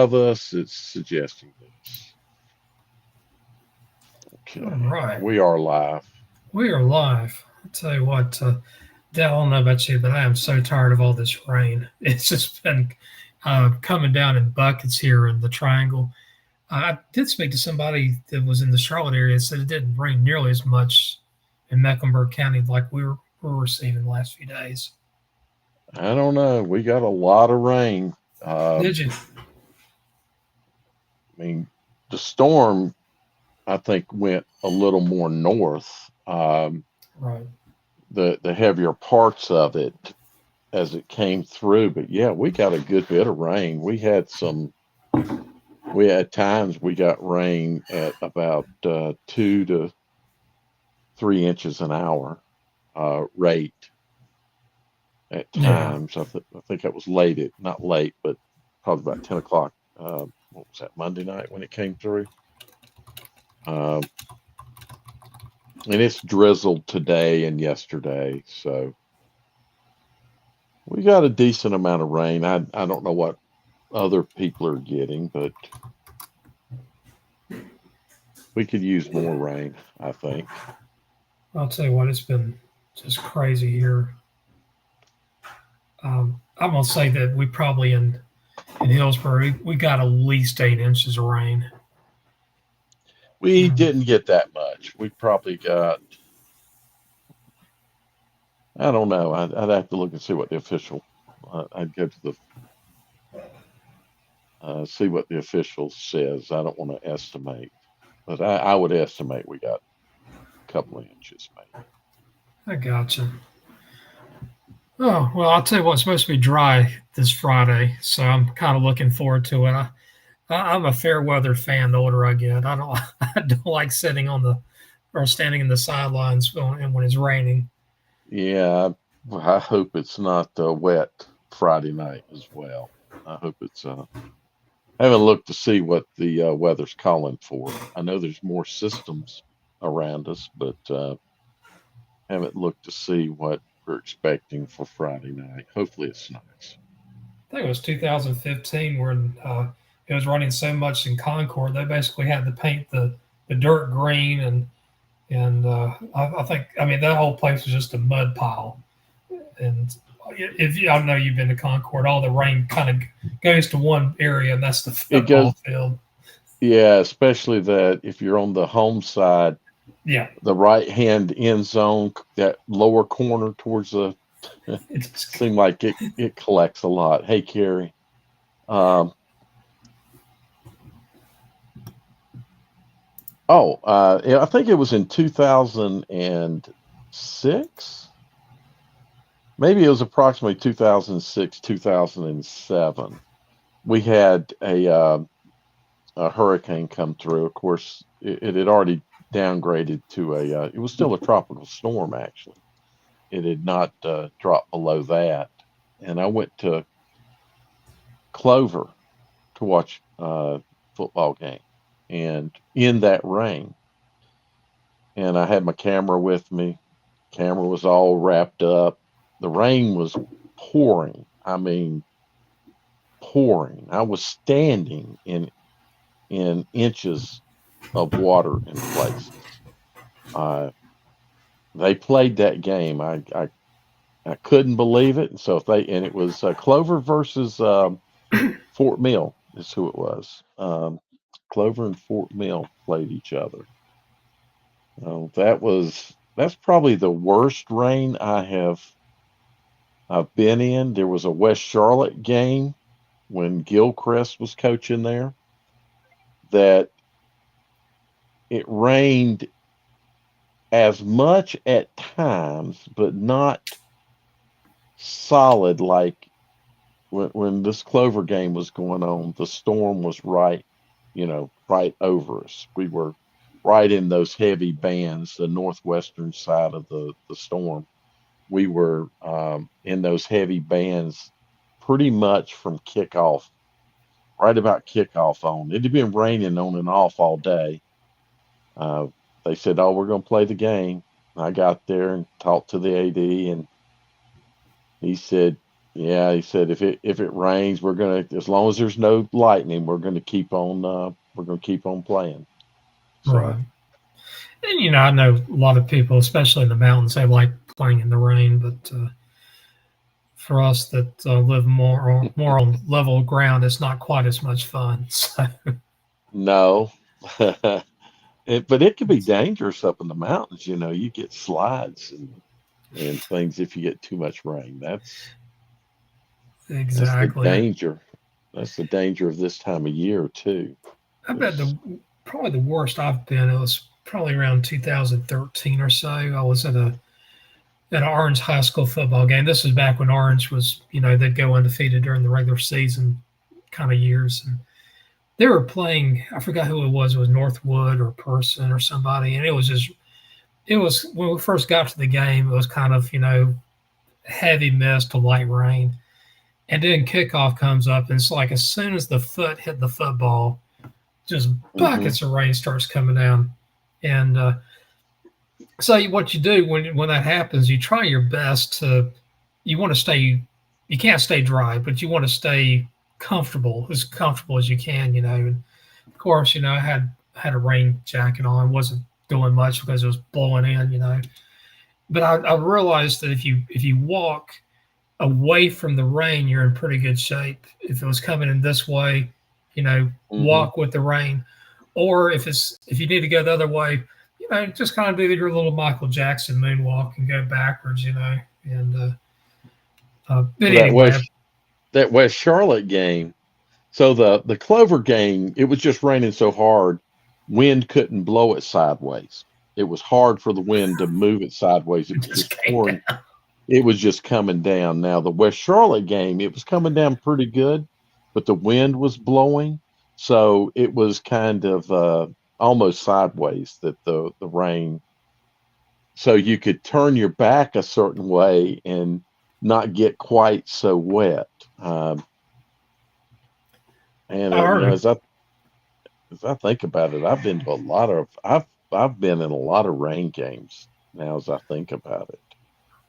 above us, it's suggesting this. All Okay, right. we are live. We are live. I'll tell you what, Dale, I don't know about you, but I am so tired of all this rain. It's just been coming down in buckets here in the triangle. I did speak to somebody that was in the Charlotte area, said it didn't rain nearly as much in Mecklenburg County like we were receiving the last few days. I don't know. We got a lot of rain. Did you? I mean, the storm, I think, went a little more north. Right. The heavier parts of it as it came through. But yeah, we got a good bit of rain. We had times we got rain at about 2 to 3 inches an hour rate at Yeah. times. I think that was late, not late, but probably about 10 o'clock. What was that, Monday night when it came through? Um, and it's drizzled today and yesterday. So we got a decent amount of rain. I don't know what other people are getting, but we could use more rain, I think. I'll tell you what, it's been just crazy here. I'm gonna say that we probably in Hillsborough we got at least 8 inches of rain. We Um, didn't get that much. We probably got, I don't know. I'd have to look and see what the official, I'd go to the, see what the official says. I don't want to estimate, but I would estimate we got a couple of inches maybe. I gotcha. Oh well, I'll tell you what, it's supposed to be dry this Friday, so I'm kind of looking forward to it. I'm a fair weather fan. The older I get, I don't I don't like sitting on the or standing in the sidelines when it's raining. Yeah, I hope it's not wet Friday night as well. I hope it's, I haven't looked to see what the weather's calling for. I know there's more systems around us, but haven't looked to see what we're expecting for Friday night. Hopefully it's nice. I think it was 2015 when it was running so much in Concord. They basically had to paint the dirt green and I think I mean that whole place was just a mud pile. And if you, I know you've been to Concord, all the rain kind of goes to one area, and that's the It goes, football field. yeah, especially that if you're on the home side, Yeah, the right hand end zone, that lower corner towards the, it's seem like it collects a lot. Hey, Carrie. Um, yeah, I think it was in 2006. Maybe it was approximately 2006, 2007. We had a hurricane come through. Of course, it had already downgraded to it was still a tropical storm, actually. It had not dropped below that. And I went to Clover to watch a football game and in that rain. And I had my camera with me. Camera was all wrapped up. The rain was pouring. I mean, pouring. I was standing in inches of water in places. Uh, they played that game. I couldn't believe it. And so if they and it was Clover versus Fort Mill is who it was. Clover and Fort Mill played each other. That's probably the worst rain I've been in. There was a West Charlotte game when Gilchrist was coaching there that it rained as much at times, but not solid like when this Clover game was going on. The storm was right, right over us. We were right in those heavy bands, the northwestern side of the storm. We were in those heavy bands pretty much from kickoff, right about kickoff on. It had been raining on and off all day. Uh, they said, "Oh, we're going to play the game." I got there and talked to the AD, and he said, Yeah, he said if it rains, we're gonna, as long as there's no lightning, we're gonna keep on playing. So Right. And I know a lot of people, especially in the mountains, they like playing in the rain. But for us that live more on level ground, it's not quite as much fun. So no, but it can be dangerous up in the mountains. You get slides and things if you get too much rain. That's the exactly. danger. That's the danger of this time of year too. I bet Is probably the worst I've been. It was probably around 2013 or so. I was at an Orange high school football game. This was back when Orange was, they'd go undefeated during the regular season kind of years, and they were playing. I forgot who it was. It was Northwood or Person or somebody, and it was when we first got to the game. It was kind of heavy mist to light rain, and then kickoff comes up, and it's like as soon as the foot hit the football, just hmm buckets of rain starts coming down, and so what you do when that happens, you try your best to you want to stay you can't stay dry, but you want to stay comfortable as you can, And of course, I had a rain jacket on, wasn't doing much because it was blowing in. But I realized that if you walk away from the rain, you're in pretty good shape. If it was coming in this way, hmm walk with the rain. Or if you need to go the other way, just kind of do your little Michael Jackson moonwalk and go backwards, And but So that anyway, West Charlotte game. So the Clover game, it was just raining so hard, wind couldn't blow it sideways. It was hard for the wind to move it sideways. It it was just just came pouring. down. It was just coming down. Now the West Charlotte game, it was coming down pretty good, but the wind was blowing, so it was kind of almost sideways that the rain. So you could turn your back a certain way and not get quite so wet. Um, and I heard as I think about it, I've been in a lot of rain games now as I think about it.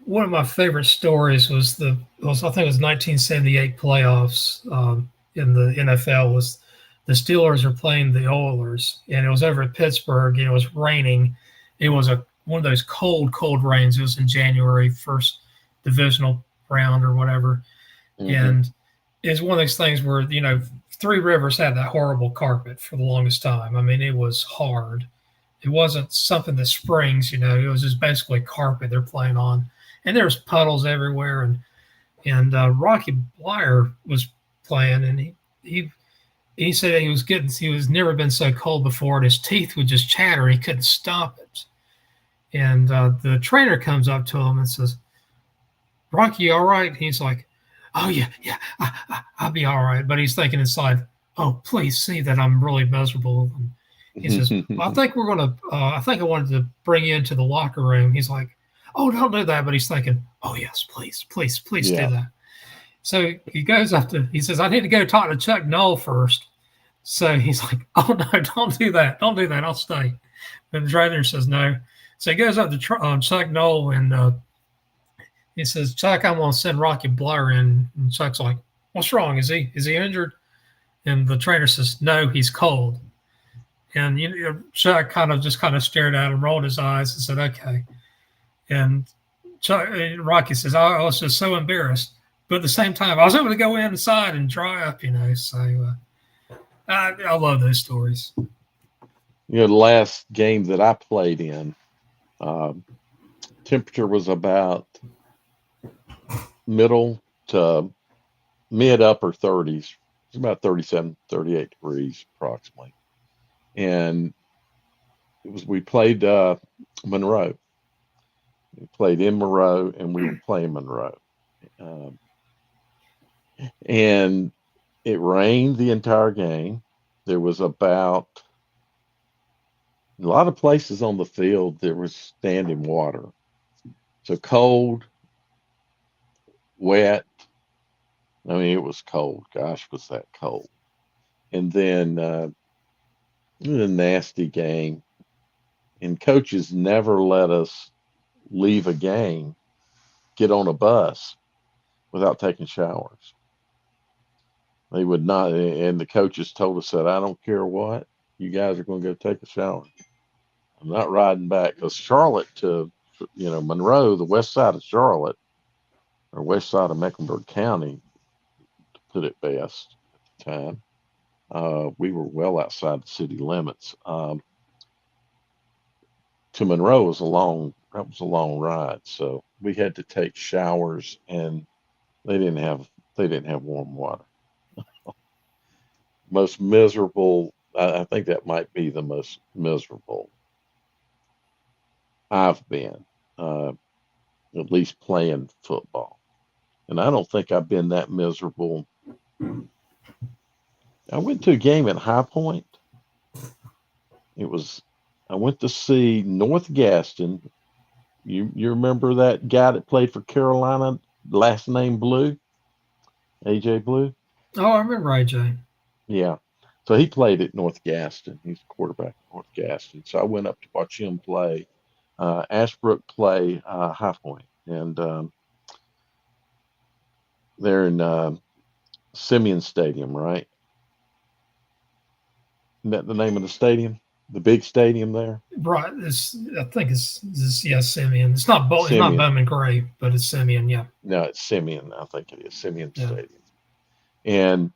one of my favorite stories was I think it was 1978 playoffs in the NFL was the Steelers were playing the Oilers and it was over at Pittsburgh and it was raining. It was a one of those cold rains. It was in January, first divisional round or whatever, hmm and it's one of those things where Three Rivers had that horrible carpet for the longest time. I mean, it was hard. It wasn't something that springs, It was just basically carpet they're playing on, and there was puddles everywhere. And Rocky Blyer was playing, and he said he was never been so cold before, and his teeth would just chatter. He couldn't stop it. And the trainer comes up to him and says, "Rocky, you all right?" He's like, "Oh yeah, yeah, I'll be all right." But he's thinking inside, "Oh, please see that I'm really miserable." And he says, "Well, I think we're gonna. I think I wanted to bring you into the locker room." He's like, "Oh, don't do that." But he's thinking, "Oh yes, please, please, please do Yeah. that." So he goes up to. He says, "I need to go talk to Chuck Noll first." So he's like, "Oh no, don't do that. Don't do that. I'll stay." And the trainer says, "No." So he goes up to Chuck Noll and he says, "Chuck, I'm gonna send Rocky Blur in." And Chuck's like, "What's wrong? Is he injured?" And the trainer says, "No, he's cold." And Chuck kind of stared at him, rolled his eyes, and said, "Okay." And Rocky says, "I was just so embarrassed, but at the same time, I was able to go inside and dry up." So I love those stories. The last game that I played in, um, temperature was about middle to mid upper 30s. It's about 37, 38 degrees approximately. And we played Monroe. We played in Monroe and we were playing Monroe. Um, and it rained the entire game. There was about a lot of places on the field there was standing water. So cold, wet. I mean, it was cold. Gosh, was that cold. And then it was a nasty game. And coaches never let us leave a game, get on a bus. without taking showers. They would not, and the coaches told us that I don't care what, you guys are going to go take a shower. I'm not riding back because Charlotte to, Monroe, the west side of Charlotte or west side of Mecklenburg County, to put it best at the time. We were well outside the city limits. To Monroe was a long that was a long ride, so we had to take showers, and they didn't have they didn't have warm water. Most miserable. I think that might be the most miserable I've been, at least playing football. And I don't think I've been that miserable. I went to a game at High Point. It was I went to see North Gaston. You remember that guy that played for Carolina, last name Blue, AJ Blue? Oh, I remember AJ. Yeah. So he played at North Gaston. He's the quarterback at North Gaston. So I went up to watch him play, Ashbrook play High Point, and they're in Simeon Stadium, right? Isn't that the name of the stadium? The big stadium there? Right. I think it's yeah, Simeon. It's not Simeon. Bowman Gray, but it's Simeon. Yeah. No, it's Simeon. I think it is Simeon Yeah. Stadium. And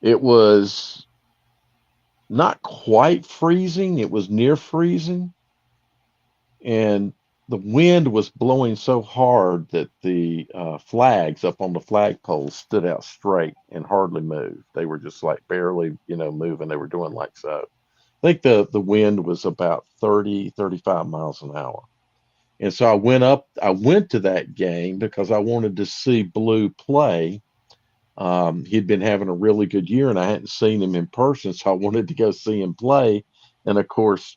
it was not quite freezing. It was near freezing, and the wind was blowing so hard that the flags up on the flagpoles stood out straight and hardly moved. They were just like barely, moving. They were doing like so. I think the wind was about 30, 35 miles an hour. And so I went to that game because I wanted to see Blue play. He'd been having a really good year, and I hadn't seen him in person, so I wanted to go see him play. And of course,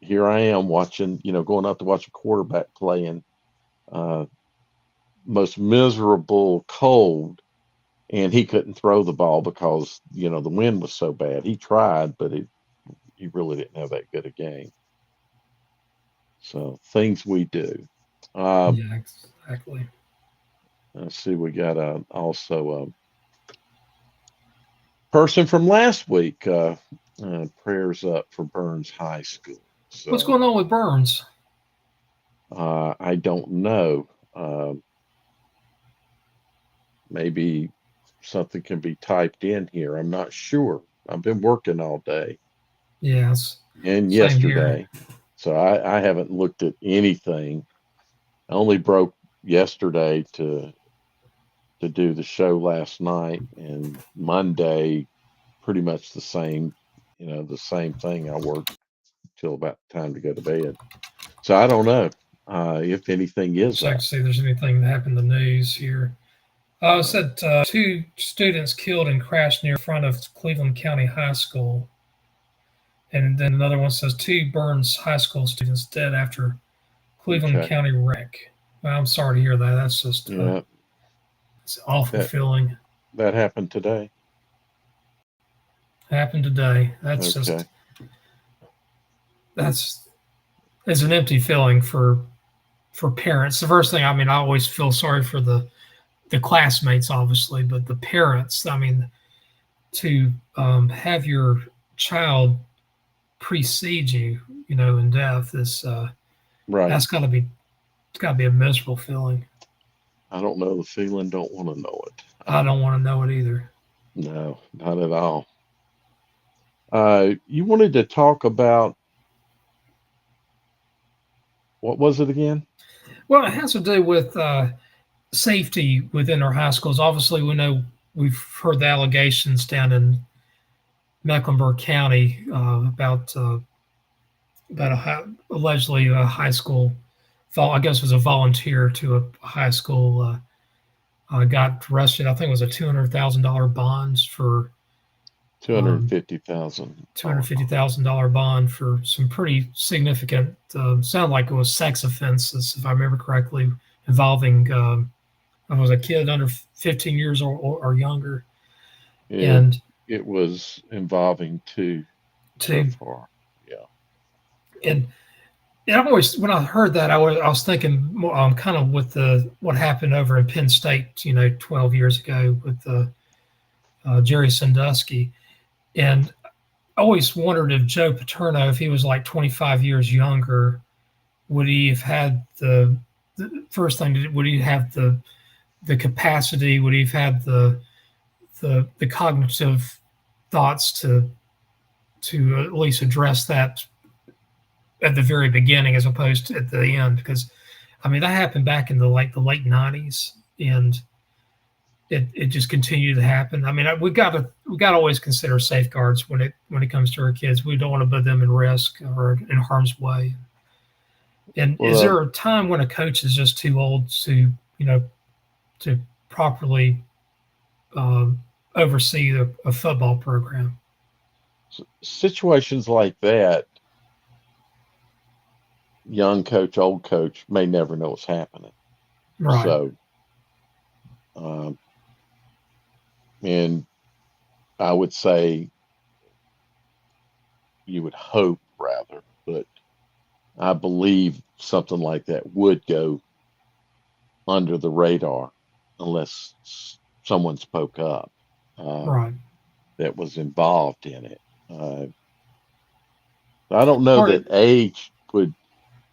here I am watching, going out to watch a quarterback playing uh, most miserable cold, and he couldn't throw the ball because the wind was so bad. He tried, but he really didn't have that good a game. So things we do. Um, Yeah. Exactly. let's see, we got also a person from last week. Prayers up for Burns High School. What's So going on with Burns? I don't know. Maybe something can be typed in here. I'm not sure. I've been working all day Yes. and Same here. yesterday, so I haven't looked at anything. I only broke yesterday to do the show last night, and Monday pretty much the same. The same thing. I worked till about time to go to bed. So I don't know if anything is Check out. to see if there's anything that happened in the news here. It Uh, said two students killed and crashed near front of Cleveland County High School. And then another one says two Burns High School students dead after Cleveland okay. County wreck. Well, I'm sorry to hear that. That's just Yeah, it's an awful that feeling. that happened today. Happened today. Okay. That's it's an empty feeling for parents. The first thing, I mean, I always feel sorry for the classmates, obviously, but the parents. I mean, to have your child precede you, in death is Right. that's it's got to be a miserable feeling. I don't know the feeling. Don't want to know it. I don't want to know it either. No, not at all. You wanted to talk about what was it again? Well, it has to do with safety within our high schools. Obviously, we know we've heard the allegations down in Mecklenburg County about allegedly a high school. I guess it was a volunteer to a high school. Got arrested. I think it was a $200,000 bonds for Two hundred um, fifty thousand two hundred dollar fifty bond. thousand dollar bond for some pretty significant. Sound like it was sex offenses, if I remember correctly, involving I was a kid under 15 years or younger, It and it was involving two so to far. Yeah. and And I always, when I heard that, I was thinking more, kind of with the what happened over in Penn State, 12 years ago with Jerry Sandusky, and I always wondered if Joe Paterno, if he was like 25 years younger, would he have had the first thing? Would he have the capacity? Would he have had the cognitive thoughts to at least address that at the very beginning as opposed to at the end? Because I mean that happened back in the late '90s, and it just continued to happen. I mean, we got to always consider safeguards when it comes to our kids. We don't want to put them in risk or in harm's way. And is Well, there a time when a coach is just too old to to properly um, oversee a football program? situations like that, young coach, old coach may never know what's happening. Right, So, um, and I would say you would hope rather, but I believe something like that would go under the radar unless someone spoke up um, right. that was involved in it. Uh, I don't know Part that age would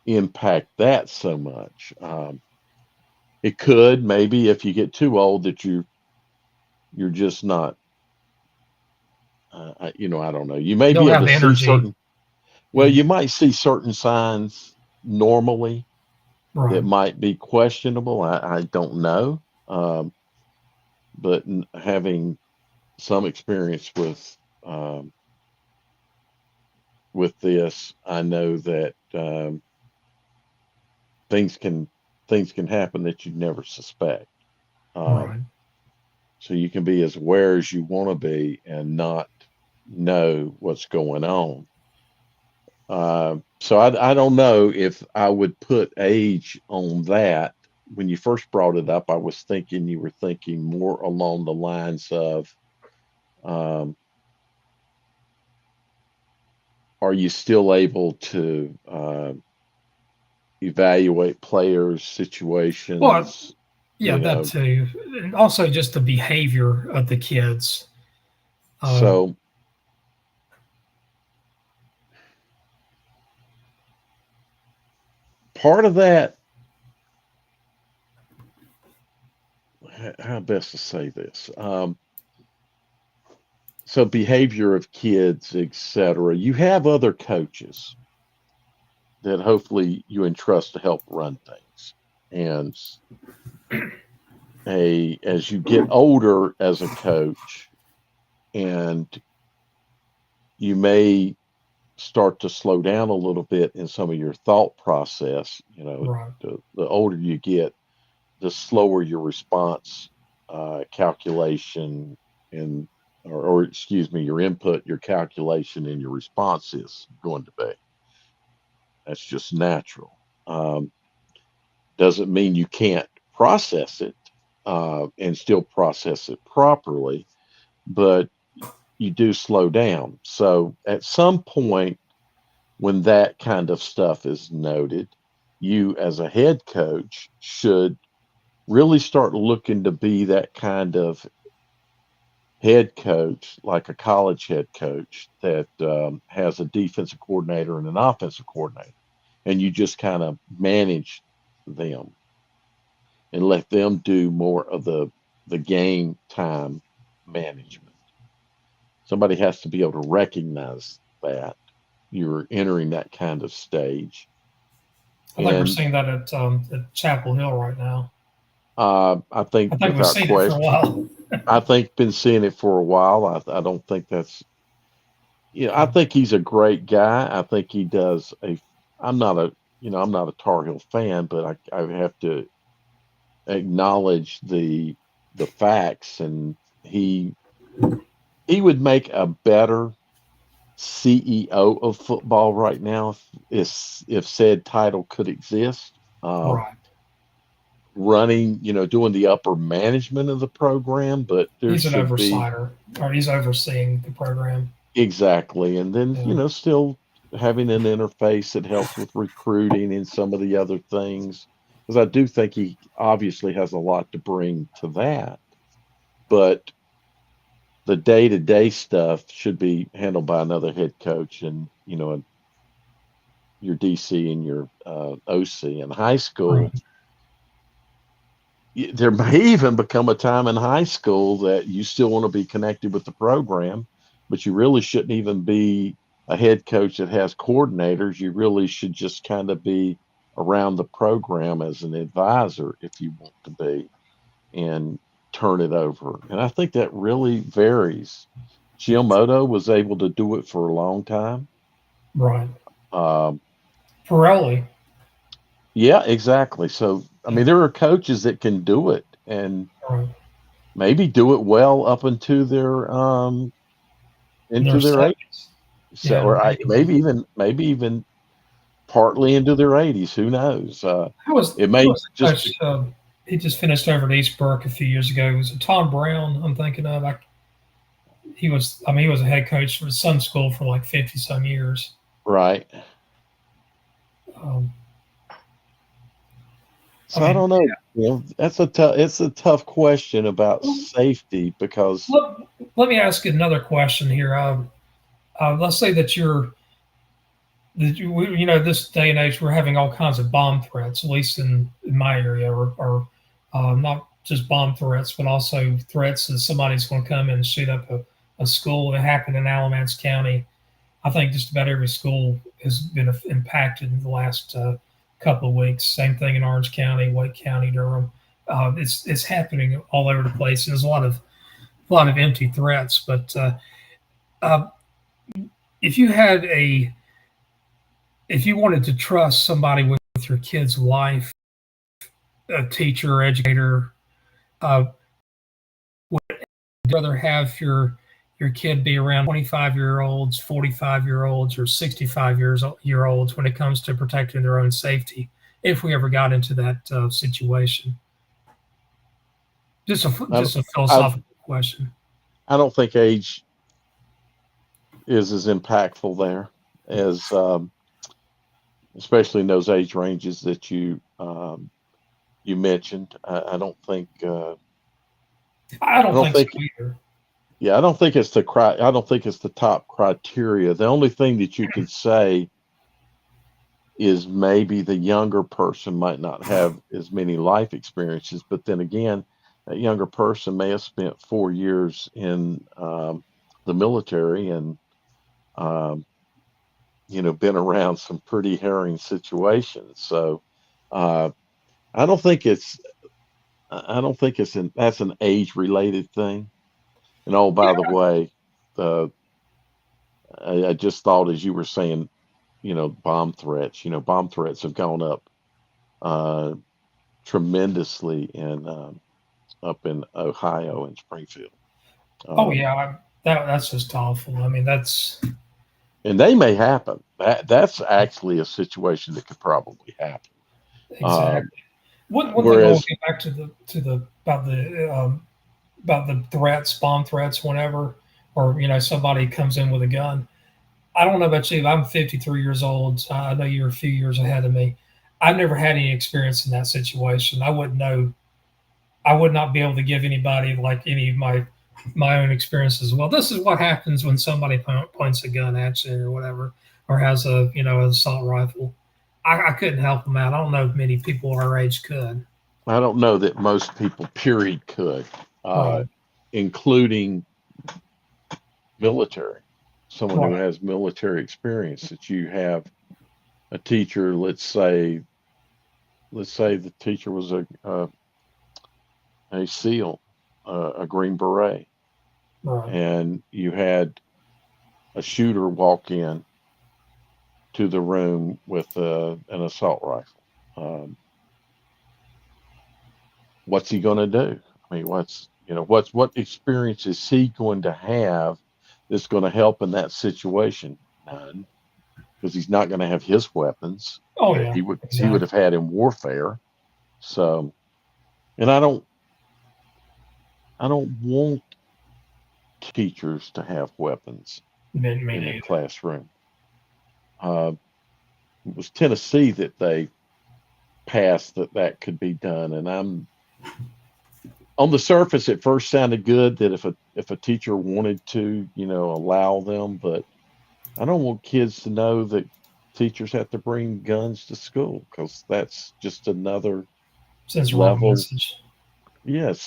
impact that so much. It could maybe if you get too old that you're just not. I don't know. You may be don't able have to the see energy. certain. Well, Yeah, you might see certain signs normally that right. might be questionable. I don't know. But having some experience um, with this, I know that things can things can happen that you'd never suspect. Um, Right. so you can be as aware as you want to be and not know what's going on. So I don't know if I would put age on that. When you first brought it up, I was thinking you were thinking more along the lines of, um, are you still able to evaluate players, Well, situations, yeah, you that know? too, and also just the behavior of the kids. Uh, So part of that, how best to say this? So behavior of kids, etc. You have other coaches that hopefully you entrust to help run things. And as you get older as a coach, and you may start to slow down a little bit in some of your thought process. right. The older you get, the slower your response calculation and or excuse me, your input, your calculation, and your response is going to be. That's just natural. Doesn't mean you can't process it and still process it properly, but you do slow down. So at some point, when that kind of stuff is noted, you as a head coach should really start looking to be that kind of head coach, like a college head coach that has a defensive coordinator and an offensive coordinator, and you just kind of manage them and let them do more of the game time management. Somebody has to be able to recognize that you're entering that kind of stage. I think we're And seeing that at Chapel Hill right now. I think I think we've without seen it for a question, while. I think been seeing it for a while. I don't think that's, I think he's a great guy. I think he does I'm not I'm not a Tar Heel fan, but I have to acknowledge the facts, and he would make a better CEO of football right now if said title could exist. Right. Running, doing the upper management of the program, but there He's an should be oversighter, or he's overseeing the program. exactly, and then Yeah. still. having an interface that helps with recruiting and some of the other things. Because I do think he obviously has a lot to bring to that, but the day-to-day stuff should be handled by another head coach and your DC and your OC. In high school, Right. there may even become a time in high school that you still want to be connected with the program, but you really shouldn't even be a head coach that has coordinators. You really should just kind of be around the program as an advisor if you want to be and turn it over. And I think that really varies. Giamoto was able to do it for a long time. Right. Um, Pirelli. yeah, exactly. So, I Yeah. mean, there are coaches that can do it and Right. maybe do it well up In their into their 80s. seconds. So, Yeah. or Maybe. maybe even partly into their 80s. Who knows? It Who may was the just coach? be He just finished over at East Burke a few years ago. Was it Tom Brown? I'm thinking of. He was. I mean, he was a head coach for some school for like 50 some years. right. Um, I So I mean, don't know. It's a tough question about safety because let, let me ask you another question here. Let's say that this day and age, we're having all kinds of bomb threats, at least in my area, or not just bomb threats, but also threats that somebody's going to come in and shoot up a school. It happened in Alamance County. I think just about every school has been impacted in the last couple of weeks. Same thing in Orange County, Wake County, Durham. It's happening all over the place. There's a lot of empty threats, but uh, if you had a if you wanted to trust somebody with your kid's life, a teacher or educator, uh, would you rather have your kid be around 25-year-olds, 45-year-olds, or 65-year-olds when it comes to protecting their own safety? If we ever got into that situation, just a I don't, just a I, philosophical question. I don't think age is as impactful there as especially in those age ranges that you mentioned. I don't think I I don't don't think so think either. yeah, I don't think it's the top criteria. The only thing that you could say is maybe the younger person might not have as many life experiences, but then again, that younger person may have spent 4 years in the military and um, been around some pretty harrowing situations. So uh, I don't think it's that's an age related thing. And oh, by the Yeah, way, the I just thought as you were saying, bomb threats have gone up uh, tremendously in up in Ohio and Springfield. oh Um, yeah, that's just awful. I mean, that's and they may happen. That's actually a situation that could probably happen. Um, exactly. One thing I want whereas, to get back to the about the threats, bomb threats, whenever, or somebody comes in with a gun. I don't know about you, but I'm 53 years old. So I know you're a few years ahead of me. I've never had any experience in that situation. I wouldn't know. I would not be able to give anybody like any of my own experiences. Well, this is what happens when somebody points a gun at you or whatever, or has a an assault rifle. I couldn't help them out. I don't know if many people our age could. I don't know that most people, period, could, uh, Right, including military, someone who right, has military experience. That you have a teacher, let's say the teacher was a SEAL, a Green Beret, right. and you had a shooter walk in to the room with an assault rifle. Um, what's he going to do? I mean, what experience is he going to have that's going to help in that situation? None, because he's not going to have his weapons Oh that yeah, he would exactly. have had in warfare. So, and I don't want teachers to have weapons Me in the neither. classroom. it was Tennessee that they passed that could be done. And I'm on the surface, it first sounded good that if a teacher wanted to, allow them, but I don't want kids to know that teachers have to bring guns to school because that's just another Sends the wrong level. message. Yeah, it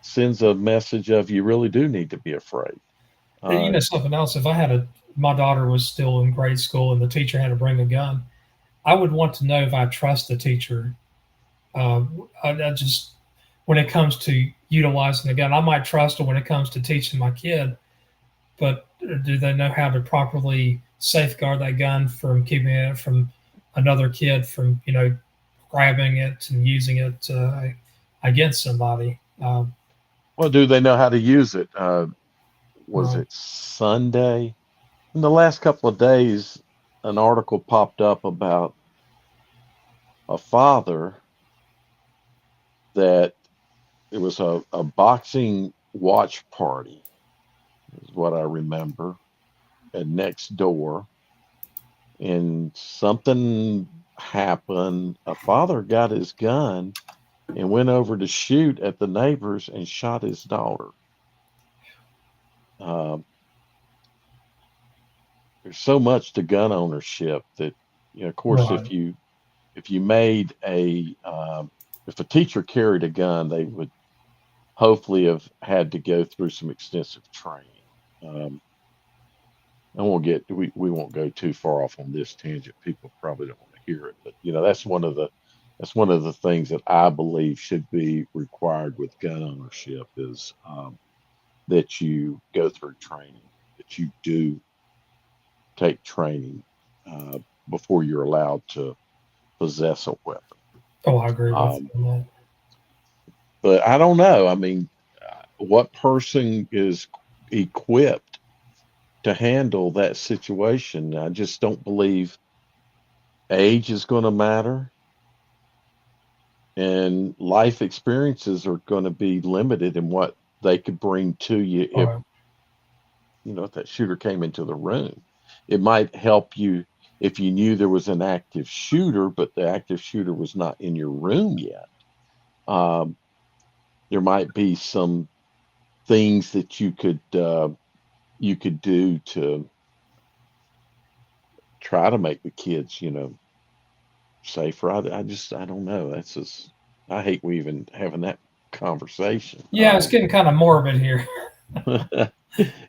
sends a message of you really do need to be afraid. You Uh, know something else. If I had my daughter was still in grade school and the teacher had to bring a gun, I would want to know if I trust the teacher. Uh, I just when it comes to utilizing the gun, I might trust her when it comes to teaching my kid, but do they know how to properly safeguard that gun from keeping it from another kid from grabbing it and using it against somebody? well, do they know how to use it? Was Right. it Sunday? In the last couple of days, an article popped up about a father that it was a boxing watch party, is what I remember, and next door, and something happened. A father got his gun and went over to shoot at the neighbors and shot his daughter. Um, there's so much to gun ownership that, of course, Right. if you made if a teacher carried a gun, they would hopefully have had to go through some extensive training. Um, and we won't go too far off on this tangent. People probably don't want to hear it, but that's one of the things that I believe should be required with gun ownership is that you go through training, that you do take training uh, before you're allowed to possess a weapon. Oh, I agree with Um, you on that. but I don't know. I mean, what person is equipped to handle that situation? I just don't believe age is going to matter and life experiences are going to be limited in what they could bring to you All if right. if that shooter came into the room. It might help you if you knew there was an active shooter, but the active shooter was not in your room yet. Um, there might be some things that you could do to try to make the kids, safer. I don't know. That's just I hate we even having that conversation. Yeah, it's getting kind of morbid here.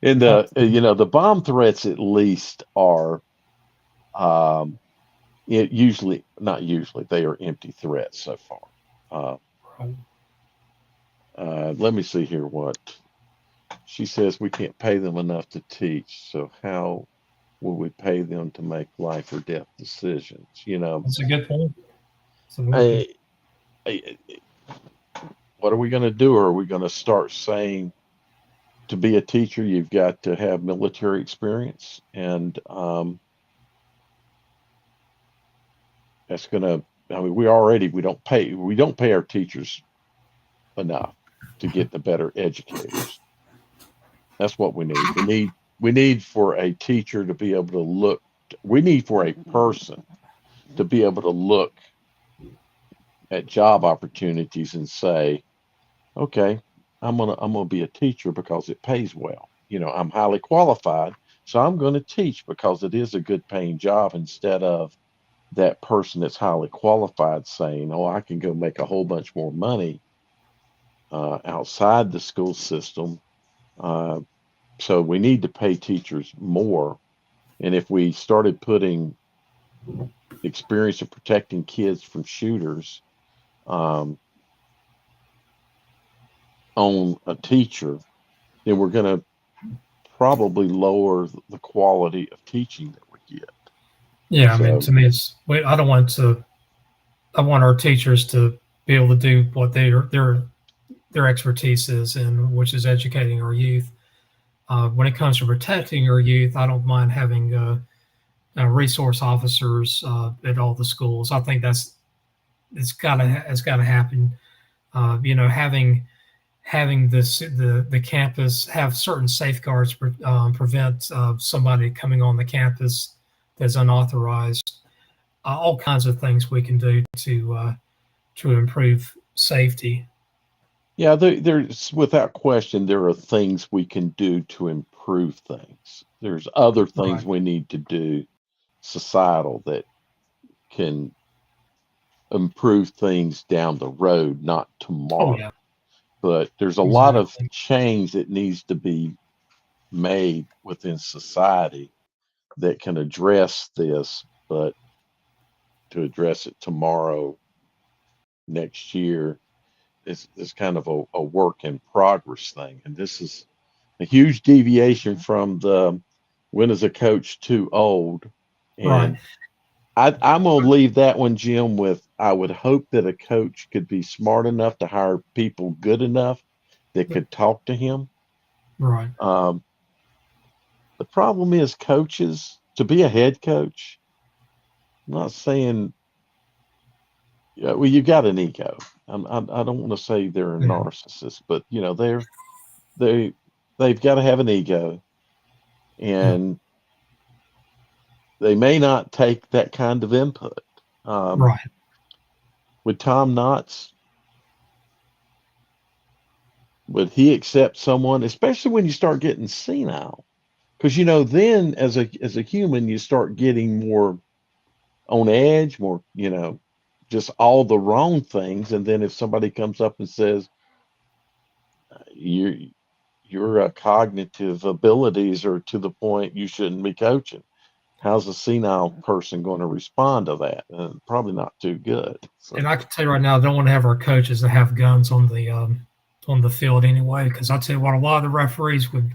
And Uh, the bomb threats at least are um, it usually not usually they are empty threats so far. Uh, right. let me see here what she says. We can't pay them enough to teach, so how will we pay them to make life or death decisions? That's a good point. It's a very good. I, I, what are we going to do? Are we going to start saying to be a teacher, you've got to have military experience, and that's going to. I mean, we don't pay our teachers enough to get the better educators. That's what we need. We need for a teacher to be able to look. We need for a person to be able to look at job opportunities and say, okay, I'm gonna be a teacher because it pays well. I'm highly qualified, so I'm going to teach because it is a good paying job instead of that person that's highly qualified saying, "Oh, I can go make a whole bunch more money outside the school system." Uh, so we need to pay teachers more, and if we started putting experience of protecting kids from shooters um, on a teacher, then we're going to probably lower the quality of teaching that we get. Yeah, I mean, So, to me, it's. I don't want to. I want our teachers to be able to do what their expertise is in, which is educating our youth. When it comes to protecting our youth, I don't mind having resource officers at all the schools. I think it's got to happen. Having having the campus have certain safeguards prevent somebody coming on the campus that's unauthorized. All kinds of things we can do to improve safety. Yeah, there's without question there are things we can do to improve things. There's other things Right. we need to do societal that can improve things down the road, not Oh tomorrow. yeah, But there's a lot of exactly. change that needs to be made within society that can address this, but to address it tomorrow, next year, is kind of a work in progress thing. And this is a huge deviation from the when is a coach too old? Right. And I'm going to leave that one, Jim, with I would hope that a coach could be smart enough to hire people good enough that could talk to him. Right. Um, the problem is coaches, to be a head coach, I'm not saying, yeah, well, you got an ego. I don't want to say they're a Yeah. narcissist, but they they've got to have an ego, Yeah. and they may not take that kind of input. Um, Right. with Tom Knotts, would he accept someone, especially when you start getting senile? Because then as a human, you start getting more on edge, more just all the wrong things. And then if somebody comes up and says you your cognitive abilities are to the point you shouldn't be coaching, how's a senile person going to respond to that? Probably not too good. And So I can tell you right now, I don't want to have our coaches that have guns on the field anyway, because I'll tell you what, a lot of the referees would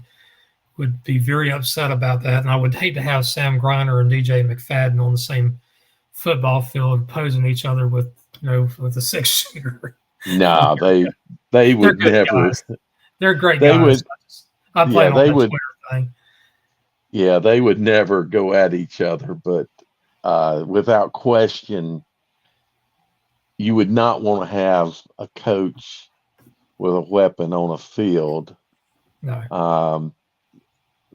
be very upset about that, and I would hate to have Sam Griner and DJ McFadden on the same football field posing each other with with a six shooter. no, they They're would good never. guys. They're great They guys. would, I yeah, plan on they that would, Twitter thing. yeah, they would never go at each other. But without question, you would not want to have a coach with a weapon on a field, No. um,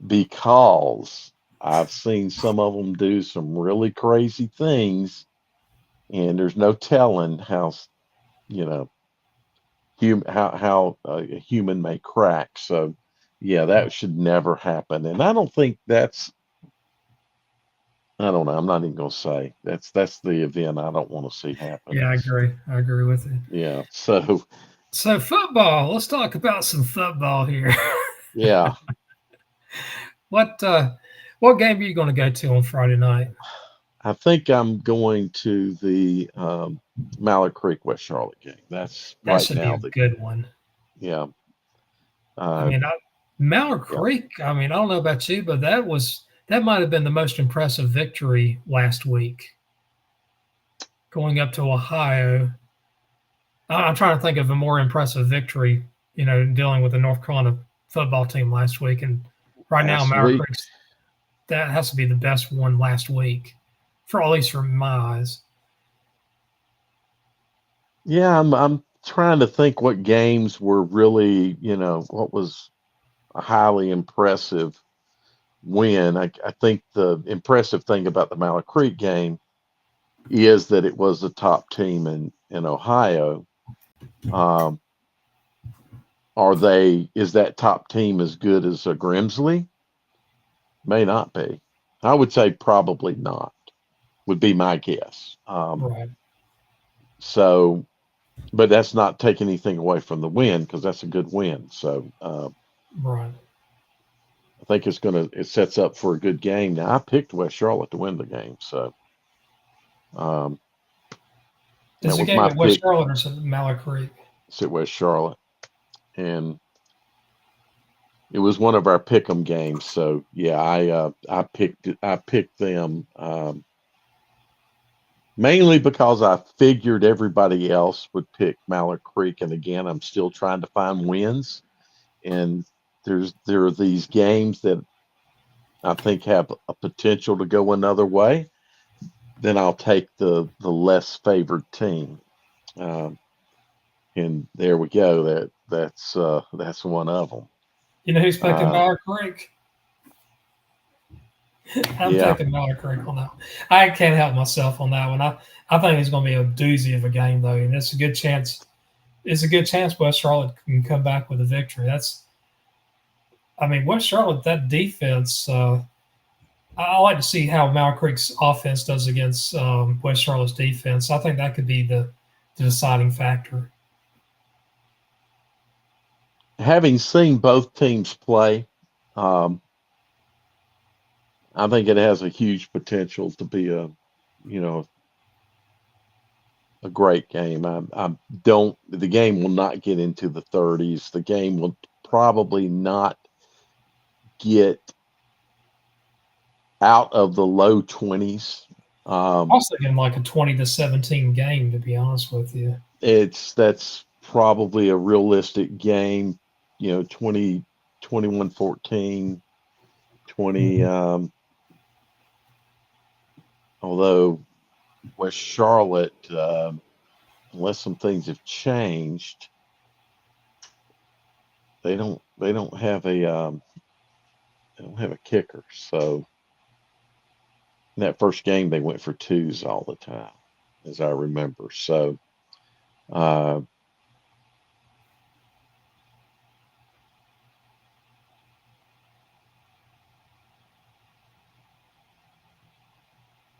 because I've seen some of them do some really crazy things, and there's no telling how you know how a human may crack. So, yeah, that should never happen. And I don't think that's. I don't know. I'm not even gonna say that's the event I don't want to see happen. Yeah, I Is agree. I agree with you. yeah. So So football. Let's talk about some football here. yeah, what uh, what game are you going to go to on Friday night? I think I'm going to the Mallard Creek West Charlotte game. That's That right should be now. a good one. Yeah, I uh, mean, Mallard yeah. Creek. I mean, I don't know about you, but that might have been the most impressive victory last week, going up to Ohio. I'm trying to think of a more impressive victory, dealing with the North Carolina football team last week, and right now Last Mallard week, Creek's that has to be the best one last week, for at least from my eyes. yeah. I'm trying to think what games were really what was a highly impressive win. I think the impressive thing about the Mallard Creek game is that it was the top team in Ohio. Um, is that top team as good as a Grimsley? May not be. I would say probably not, would be my guess. Right, So, but that's not taking anything away from the win because that's a good win. So, right. I think it sets up for a good game. Now, I picked West Charlotte to win the game. So, um, Is that the was game my at West pick, Charlotte or is it Mallard Creek? sit West Charlotte. And it was one of our pick 'em games. So, yeah, I picked them. Mainly because I figured everybody else would pick Mallard Creek, and again, I'm still trying to find wins. And there are these games that I think have a potential to go another way. Then I'll take the less favored team. Um, and there we go. That that's one of them. You know who's picking Uh, Mauer Creek? I'm yeah, taking Mauer Creek on that one. I can't help myself on that one. I think it's going to be a doozy of a game though, and it's a good chance. It's a good chance West Charlotte can come back with a victory. I mean, West Charlotte, that defense. I like to see how Mauer Creek's offense does against West Charlotte's defense. I think that could be the deciding factor. having seen both teams play, um, I think it has a huge potential to be you know, a great game. I don't. The game will not get into the 30s. The game will probably not get out of the low 20s. I Um, was thinking like a 20-17 game, to be honest with you. that's probably a realistic game. 20, 21-14, 20. Mhm. Although West Charlotte, unless some things have changed, they don't have a kicker. So in that first game, they went for twos all the time, as I remember. So uh,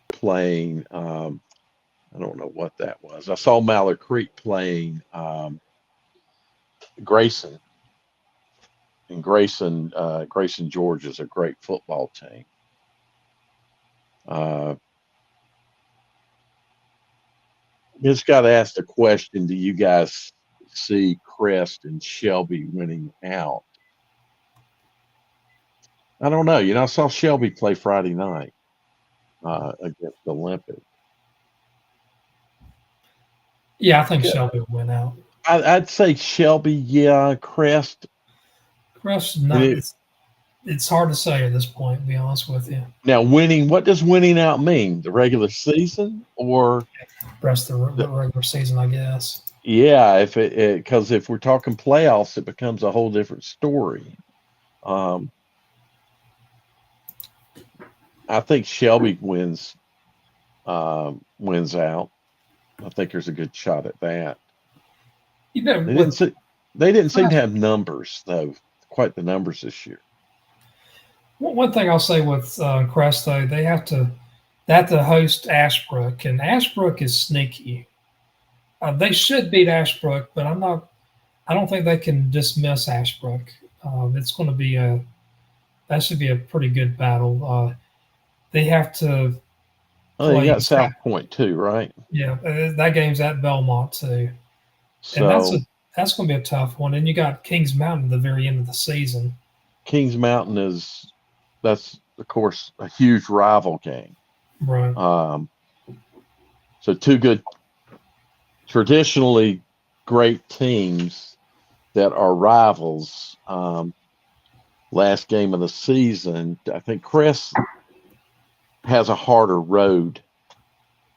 playing, I don't know what that was. I saw Mallard Creek playing Grayson, and Grayson Georgia is a great football team. Uh, just got to ask the question: do you guys see Crest and Shelby winning out? I don't know. I saw Shelby play Friday night against Olympic. Yeah, I think Shelby will win out. I'd say Shelby, yeah, Crest. The rest is And not. It's hard to say at this point. To be honest with you, now winning, what does winning out mean? The regular season or the rest of the the, regular season, I guess. yeah, if because if we're talking playoffs, it becomes a whole different story. Um, I think Shelby wins out. I think there's a good shot at that. You know, They didn't with see, they didn't seem to have numbers though, quite the numbers this year. one thing I'll say with Crest though, they have to host Ashbrook, and Ashbrook is sneaky. They should beat Ashbrook, but I'm not. I don't think they can dismiss Ashbrook. It's going to be a that should be a pretty good battle. They have to Oh, you play. got South Point too, right? Yeah, that game's at Belmont too, and So that's going to be a tough one. And you got Kings Mountain at the very end of the season. Kings Mountain that's of course a huge rival game. Right. Um, so two good, traditionally great teams that are rivals. Last game of the season, I think Chris has a harder road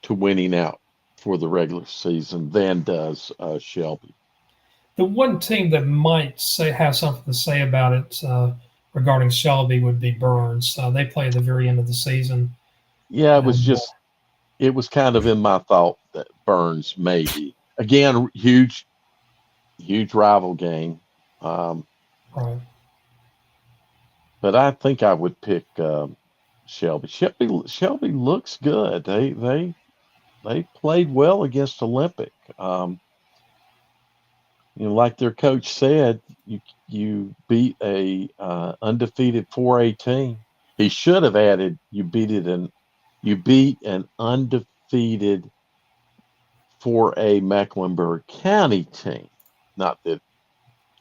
to winning out for the regular season than does Shelby. The one team that might say have something to say about it regarding Shelby would be Burns. They play at the very end of the season, Yeah, and it was kind of in my thought that Burns maybe again huge rival game. Um, right. but I think I would pick Shelby. Shelby looks good. They played well against Olympic. Like their coach said, you beat a undefeated 4A team. He should have added you beat an undefeated 4A Mecklenburg County team. Not that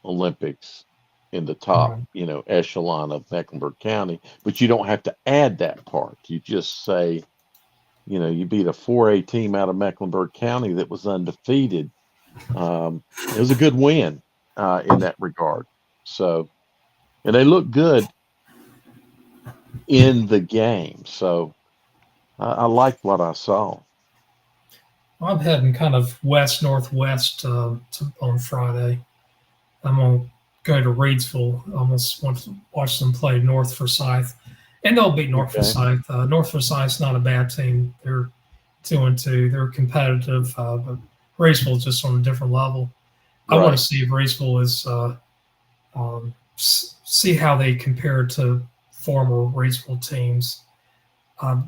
Olympics in the top, Right. echelon of Mecklenburg County, but you don't have to add that part. You just say, you beat a 4A team out of Mecklenburg County that was undefeated. It was a good win in that regard. So, and they look good in the game. So I liked what I saw. I'm heading kind of west northwest on Friday. I'm gonna go to Reidsville. I almost want to watch them play North Forsyth, and they'll beat North Okay. Forsyth. North Forsyth's not a bad team. They're 2-2. They're competitive, but Reidsville's just on a different level. I want to Right. see if Reidsville is see how they compare to former Reidsville teams.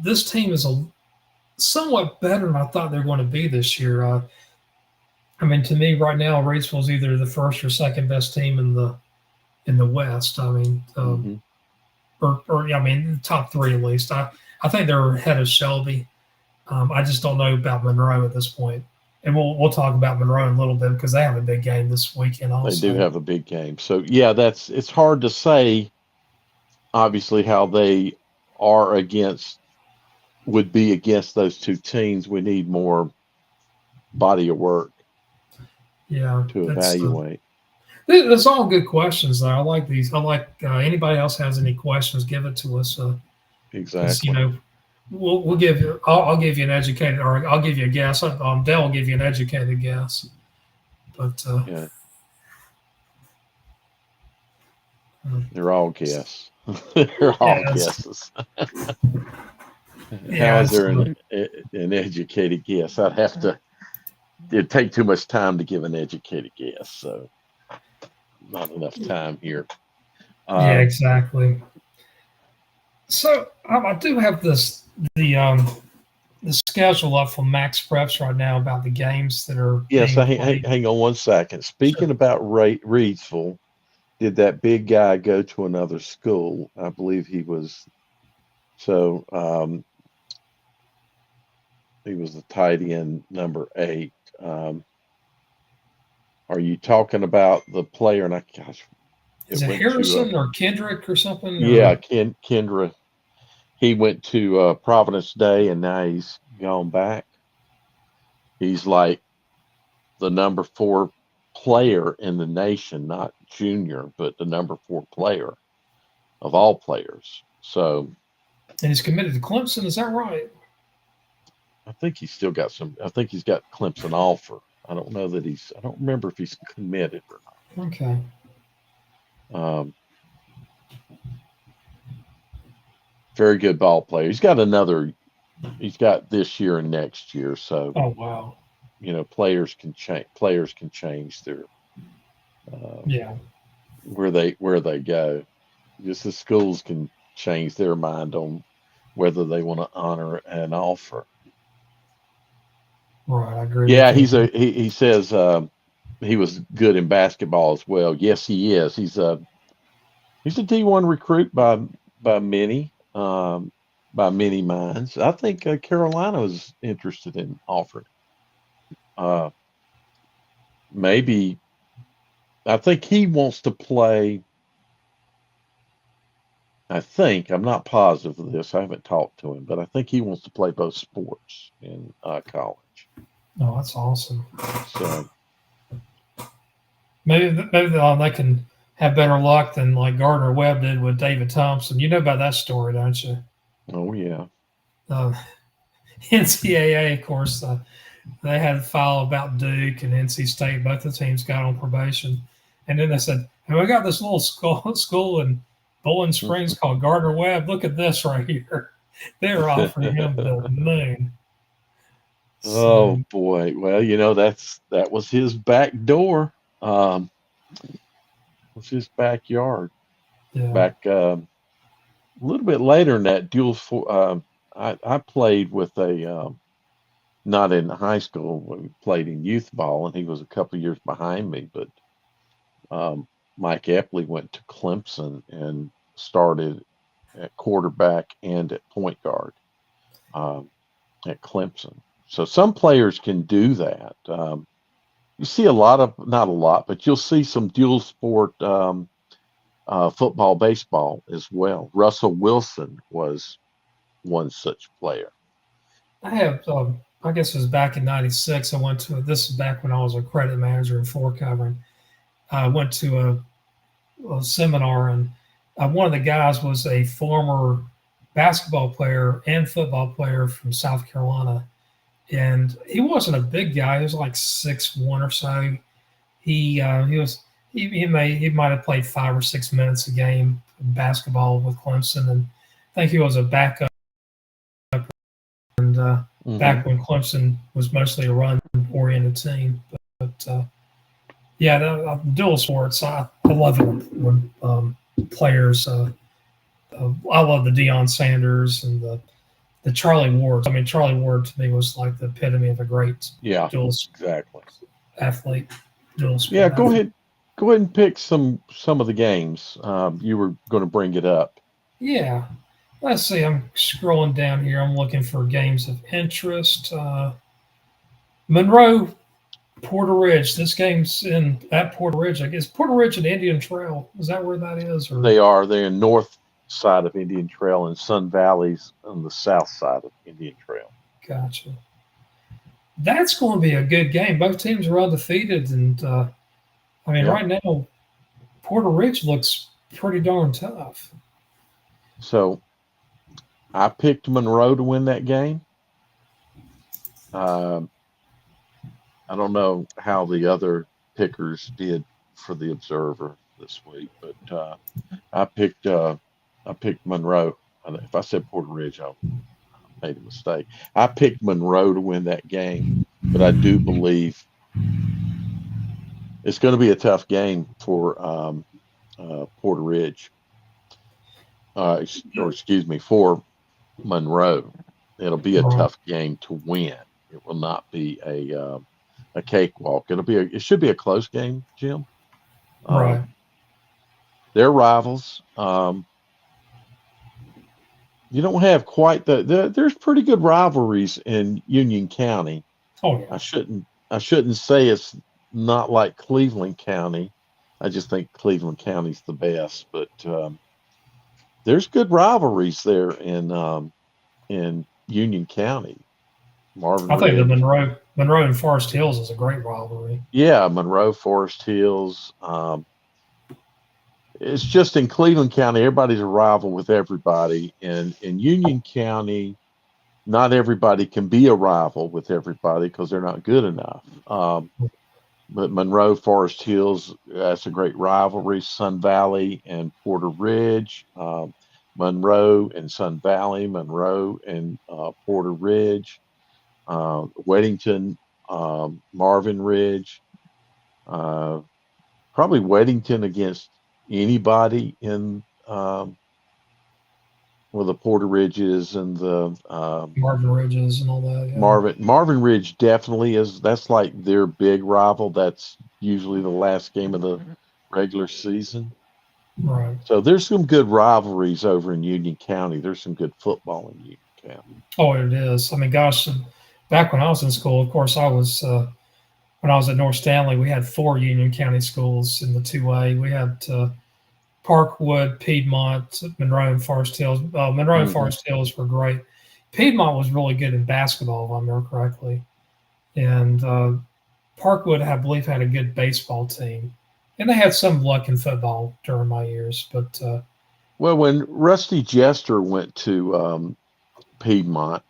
This team is a somewhat better than I thought they were going to be this year. I mean, to me, right now, Reidsville's either the first or second best team in the West. I mean, Hmm. or I mean, the top three at least. I think they're ahead of Shelby. I just don't know about Monroe at this point. And we'll talk about Monroe in a little bit because they have a big game this weekend They do also. have a big game. So yeah, it's hard to say obviously how they are against would be against those two teams. We need more body of work Yeah, to evaluate. that's all good questions though. I like these. I like anybody else has any questions, give it to us because Exactly. we'll give you. I'll give you an educated, or I'll give you a guess. Dell will give you an educated guess, but Yeah, uh, they're all guess. They're all yeah, guesses. How yeah, is there an educated guess? I'd have to. It'd take too much time to give an educated guess, so not enough time here. yeah, Um, exactly. So I do have the schedule up for Max Preps right now about the games that are yes, being played. hang on one second. Speaking Sure. about Reedsville, did that big guy go to another school? I believe he was. So he was the tight end number 8. Um, are you talking about the player? And I, gosh, Is it it went to Harrison or Kendrick or something? yeah, Or Kendra. He went to Providence Day, and now he's gone back. He's like the number 4 player in the nation, not junior, but the number 4 player of all players. So and he's committed to Clemson. Is that right? I think he's still got some. I think he's got Clemson offer. I don't know that he's. I don't remember if he's committed or Okay. not. Very good ball player. He's got another. He's got this year and next year. So Oh wow. players can change. Players can change their uh, Yeah. where they go. Just the schools can change their mind on whether they want to honor an offer. Right. I agree with Yeah, you. he says he was good in basketball as well. Yes, he is. He's a D1 recruit by many by many minds. I think Carolina was interested in offering. Uh, Maybe I think he wants to play. I think I'm not positive of this. I haven't talked to him, but I think he wants to play both sports in college. Oh, that's awesome. So Maybe they can have better luck than like Gardner Webb did with David Thompson. You know about that story, don't you? oh yeah. Uh, NCAA, of course, they had a file about Duke and NC State. Both the teams got on probation, and then they said, "Hey, we got this little school in Bowling Springs called Gardner Webb. Look at this right here. They're offering him the moon." Oh So boy. Well, that was his back door. Was his backyard. yeah, Back a little bit later in that dual for I played with a not in high school. We played in youth ball, and he was a couple of years behind me. But um, Mike Epley went to Clemson and started at quarterback and at point guard um, at Clemson. So some players can do that. You see a lot of, not a lot, but you'll see some dual sport football, baseball as well. Russell Wilson was one such player. I have. I guess it was back in '96. I went to this is back when I was a credit manager in floor covering. I went to a seminar, and one of the guys was a former basketball player and football player from South Carolina, and he wasn't a big guy. He was like 6'1" or so. He was He might have played 5 or 6 minutes a game in basketball with Clemson, and I think he was a backup. And Hmm. back when Clemson was mostly a run-oriented team, but yeah, dual sports. I love it when players. I love the Deion Sanders and the Charlie Wards. I mean, Charlie Ward to me was like the epitome of a great Yeah, dual exactly. athlete, dual Yeah, sport athlete. go ahead and pick some of the games. You were going to bring it up. Yeah. Let's see. I'm scrolling down here. I'm looking for games of interest. Monroe, Porter Ridge. This game's in at Porter Ridge. I guess Porter Ridge and Indian Trail. Is that where that is? Or They're in north side of Indian Trail, and Sun Valley's on the south side of Indian Trail. gotcha. That's going to be a good game. Both teams are undefeated, and I mean, Yeah. right now Porter Ridge looks pretty darn tough. So I picked Monroe to win that game. Uh, I don't know how the other pickers did for the Observer this week, but I picked uh, I picked Monroe. If I said Porter Ridge, I made a mistake. I picked Monroe to win that game, but I do believe it's going to be a tough game for Porter Ridge, or excuse me, for Monroe. It'll be a Right, tough game to win. It will not be a cakewalk. It should be a close game, Jim. right. Um, they're rivals. You don't have quite there's pretty good rivalries in Union County. Oh I yeah. shouldn't I shouldn't say it's not like Cleveland County. I just think Cleveland County's the best, but there's good rivalries there in Union County. Marvin I think the Ridge, Monroe and Forest Hills is a great rivalry. yeah, Monroe, Forest Hills. It's just in Cleveland County, everybody's a rival with everybody, and in Union County, not everybody can be a rival with everybody because they're not good enough. But Monroe, Forest Hills, that's a great rivalry. Sun Valley and Porter Ridge, Monroe and Sun Valley, Monroe and Porter Ridge, Weddington, Marvin Ridge, uh, probably Weddington against anybody in well, the Porter Ridges and the Marvin Ridges and all that. Yeah. Marvin Ridge definitely is. That's like their big rival. That's usually the last game of the regular season. Right. So there's some good rivalries over in Union County. There's some good football in Union County. Oh, it is. I mean, gosh, back when I was in school, of course, I was when I was at North Stanley. We had four Union County schools in the 2A. We had Parkwood, Piedmont, Monroe, and Forest Hills. Monroe and Hmm. Forest Hills were great. Piedmont was really good in basketball, if I remember correctly, and Parkwood, I believe, had a good baseball team, and they had some luck in football during my years. But Well, when Rusty Jester went to Piedmont,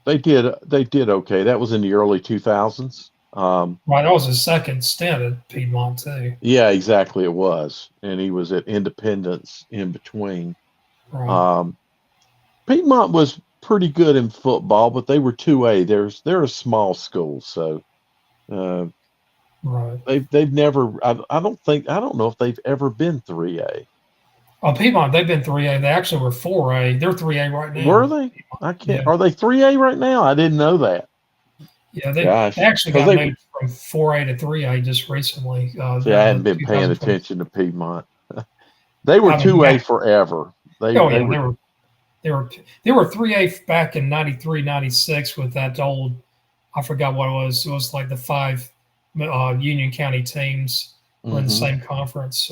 they did okay. That was in the early 2000s. right, that was his second stint at Piedmont too. Yeah, exactly. It was, and he was at Independence in between. Right, Um, Piedmont was pretty good in football, but they were 2A. They're a small school, so uh, right. they've never. I don't know if they've ever been 3A. Oh, Piedmont, they've been 3A. They actually were 4A. They're 3A right Were now. they? I can't. Yeah, Are they 3A right now? I didn't know that. yeah. They Gosh, actually because got they moved from 4A to 3A just recently, see, I hadn't the been paying 2020. attention to Piedmont. They were I mean, 2A forever. They oh they yeah, were. they were they were 3A back in 93, 96 with that old. I forgot what it was. It was like the five Union County teams were in the Hmm. same conference.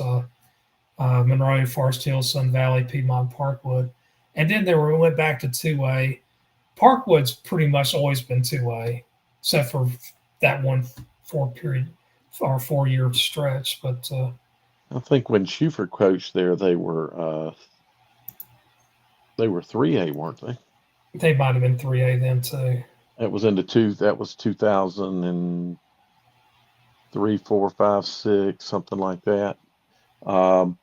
Monroe, Forest Hill, Sun Valley, Piedmont, Parkwood, and then went back to 2A. Parkwood's pretty much always been 2A, except for that one 4 year stretch. But I think when Schufer coached there, they were 3A, weren't they? they might have been 3A then too. That was 2000 and 3, 4, 5, 6, something like that. Um,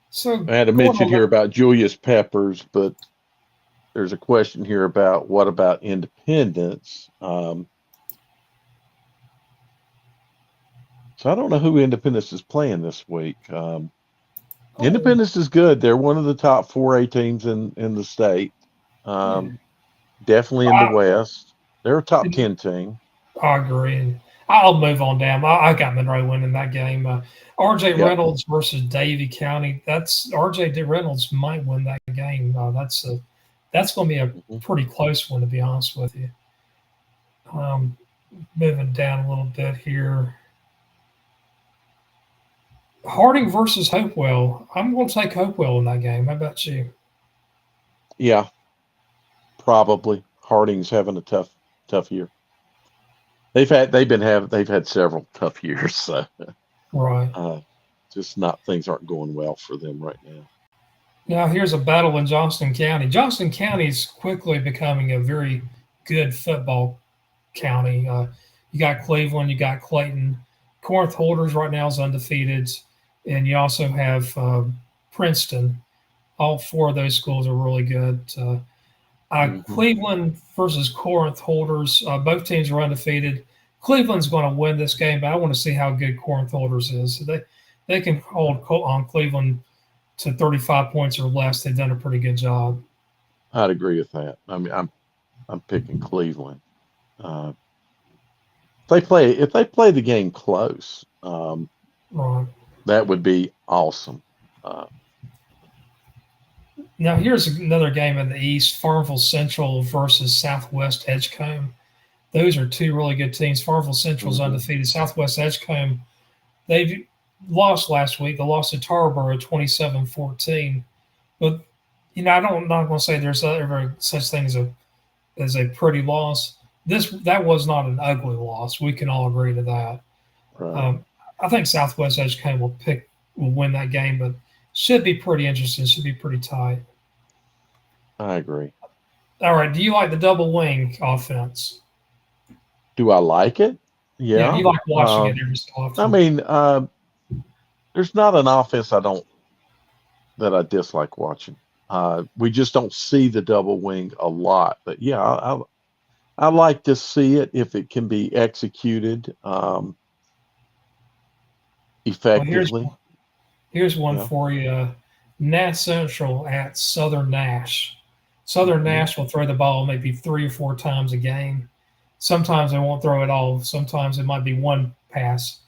So I had to going mention on here that, about Julius Peppers, but there's a question here about what about Independence? So I don't know who Independence is playing this week. oh, Independence is good. They're one of the top 4A teams in the state. yeah, Um, Definitely in the I, West. They're a top 10 team. I agree. And I'll move on down. I got Monroe winning that game. R.J. Yep. Reynolds versus Davie County. That's R.J. Reynolds might win that game. That's going to be a Hmm. pretty close one, to be honest with you. Um, moving down a little bit here. Harding versus Hopewell. I'm going to take Hopewell in that game. How about you? Yeah, probably. Harding's having a tough year. They've had several tough years, so Right. uh, just not things aren't going well for them right now. Now here's a battle in Johnston County. Johnston County is quickly becoming a very good football county. You got Cleveland, you got Clayton. Corinth Holders right now is undefeated, and you also have Princeton. All four of those schools are really good. Hmm. Cleveland versus Corinth Holders. Both teams are undefeated. Cleveland's going to win this game, but I want to see how good Corinth Holders is. So they can hold on Cleveland to 35 points or less. They've done a pretty good job. I'd agree with that. I mean, I'm picking Cleveland. Uh, if they play the game close, Right. that would be awesome. Uh, Now here's another game in the East: Farmville Central versus Southwest Edgecombe. Those are two really good teams. Farmville Central's hmm undefeated. Southwest Edgecombe, they lost last week. They lost to Tarboro 27-14. But I don't not going to say there's ever such thing as a pretty loss. That was not an ugly loss. We can all agree to that. Right. Um, I think Southwest Edgecombe will win that game, but should be pretty interesting. Should be pretty tight. I agree. All right. Do you like the double wing offense? Do I like it? Yeah, you Yeah. like watching it every so I often. mean, there's not an offense I dislike watching. We just don't see the double wing a lot, but yeah, I like to see it if it can be executed Well, effectively. here's one Yeah. for you. Nash Central at Southern Nash. Southern Hmm. Nash will throw the ball maybe 3 or 4 times a game. Sometimes they won't throw it all. Sometimes it might be one pass.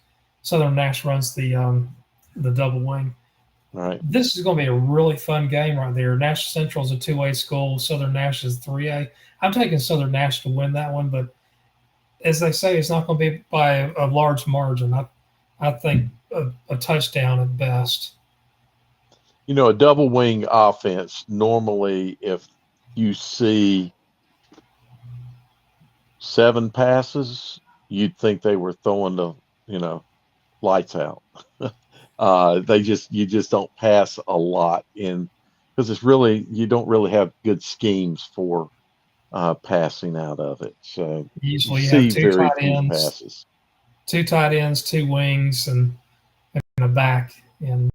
Southern Nash runs the double wing. Right. This is going to be a really fun game right there. Nash Central is a 2A school. Southern Nash is 3A. I'm taking Southern Nash to win that one, but as they say, it's not going to be by a large margin. I think a touchdown at best. A double wing offense, normally, if you see 7 passes, you'd think they were throwing you know, lights out. You just don't pass a lot in because you don't really have good schemes for passing out of it. So you Usually, you have see very few passes. two tight ends, two wings, and a back. And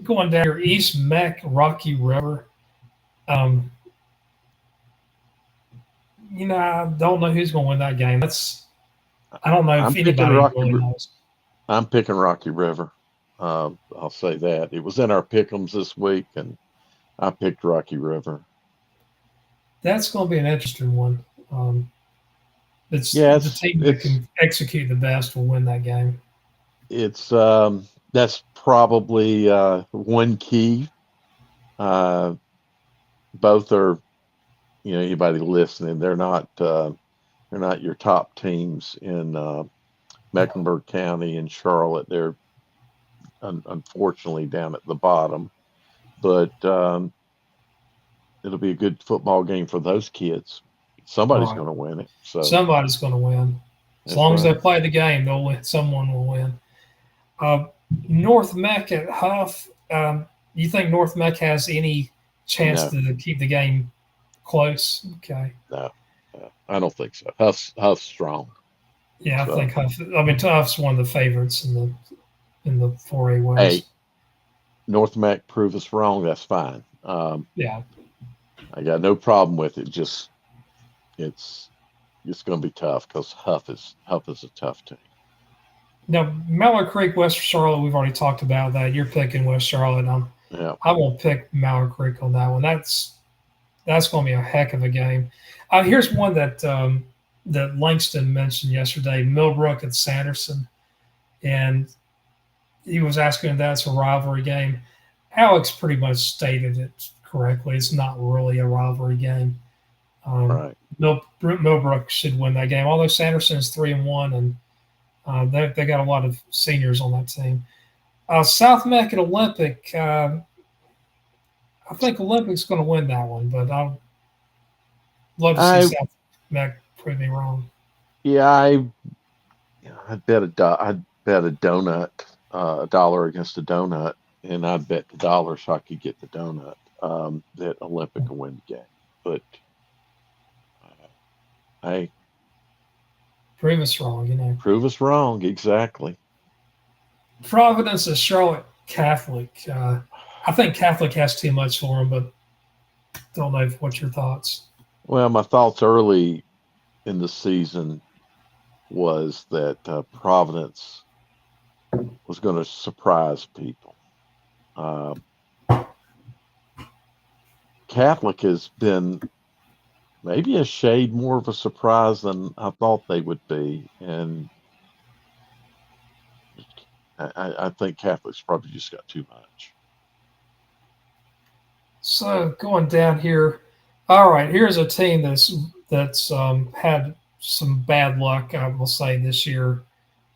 going down here, East Meck, Rocky River. Um, I don't know who's going to win that game. I don't know if I'm picking anybody Rocky. really knows. I'm picking Rocky River. I'll say that it was in our pick'ems this week, and I picked Rocky River. That's going to be an interesting one. It's Yeah, the team that can execute the best will win that game. it's that's probably one key. Uh, Both are, anybody listening, they're not your top teams in Mecklenburg County and Charlotte. They're unfortunately down at the bottom, but it'll be a good football game for those kids. Somebody's Right. going to win it. So Somebody's going to win. As that's long as they right. play the game, they'll win. Someone will win. Uh, North Meck at Huff. You think North Meck has any chance No, to keep the game close? Okay. no. I don't think so. Huff's strong. Yeah, I So, think Huff. I mean, Huff's one of the favorites in the 4A hey, West. North Mac prove us wrong. That's fine. Yeah. I got no problem with it. Just it's it's going to be tough because Huff is a tough team. Now, Mallard Creek, West Charlotte. We've already talked about that. You're picking West Charlotte. Yeah. I won't pick Mallard Creek on that one. That's going to be a heck of a game. Here's one that Langston mentioned yesterday: Millbrook at Sanderson, and he was asking if that's a rivalry game. Alex pretty much stated it correctly. It's not really a rivalry game. Right. Millbrook should win that game, although Sanderson is 3-1, and they got a lot of seniors on that team. South Meck at Olympic. I think Olympic's going to win that one, but I'd love to see I South Meck prove me wrong. yeah I'd bet a donut, a dollar against a donut, and I'd bet the dollar so I could get the donut, that Olympic will win the game. But hey, Prove us wrong, you know. prove us wrong. Exactly. Providence is Charlotte Catholic. I think Catholic has too much for them, but don't know what's your thoughts. Well, my thoughts early in the season was that Providence was going to surprise people. Uh, Catholic has been maybe a shade more of a surprise than I thought they would be, and I think Catholic's probably just got too much. So going down here, all right. Here's a team that's had some bad luck. I will say this year,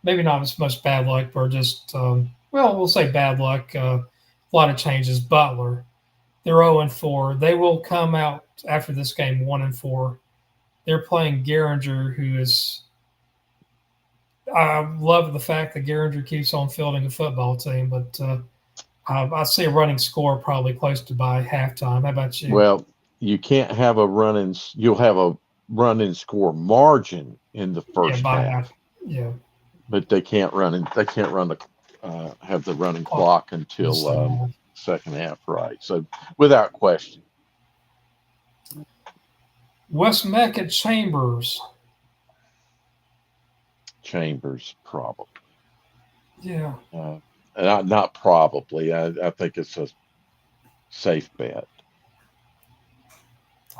maybe not as much bad luck, but just well, we'll say bad luck. A lot of changes. Butler, they're 0-4. They will come out after this game 1-4. They're playing Geringer, who is. I love the fact that Geringer keeps on fielding a football team, but I see a running score probably close to by halftime. How about you? Well, you can't have a run in. You'll have a run in score margin in the Yeah, first by half, half. Yeah, but they can't run. They can't run the have the running clock until second half. Right. So without question, West Meck at Chambers. Chambers probably. Yeah, Not probably. I think it's a safe bet.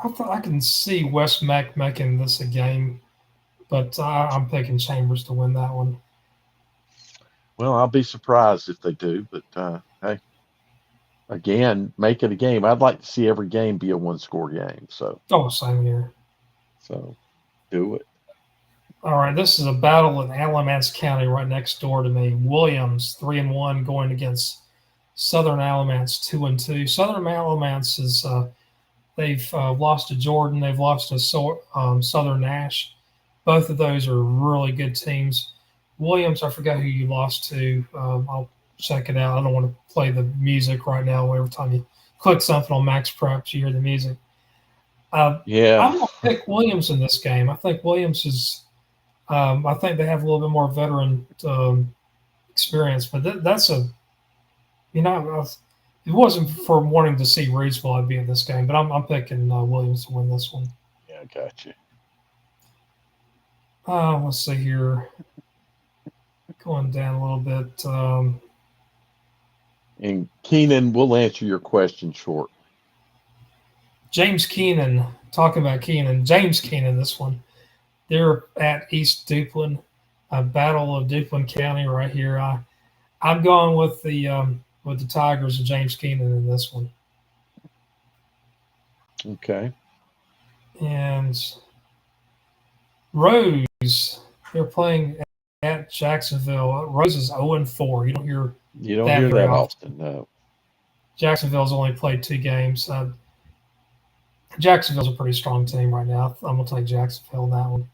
I can see West Meck making this a game, but I'm picking Chambers to win that one. Well, I'll be surprised if they do, but hey, again, make it a game. I'd like to see every game be a one-score game. Oh, same here. So do it. All right, this is a battle in Alamance County, right next door to me. Williams 3-1 going against Southern Alamance 2-2. Southern Alamance is they've lost to Jordan, they've lost to Southern Nash. Both of those are really good teams. Williams, I forgot who you lost to. I'll check it out. I don't want to play the music right now. Every time you click something on Max Prep, you hear the music. Yeah. I'm going to pick Williams in this game. I think Williams is. I think they have a little bit more veteran experience, but that's a. You know, it wasn't for wanting to see Reedsville I'd be in this game, but I'm picking Williams to win this one. Yeah, gotcha. Let's see here. Going down a little bit. And Keenan, we'll answer your question short. James Keenan, talking about Keenan, James Keenan, this one. They're at East Duplin, a battle of Duplin County right here. I'm going with the Tigers and James Keenan in this one. Okay. And Rose, they're playing at Jacksonville. Rose is 0-4. You don't That hear very that often. often, no. Jacksonville's only played 2 games. Jacksonville's a pretty strong team right now. I'm going to take Jacksonville in that one.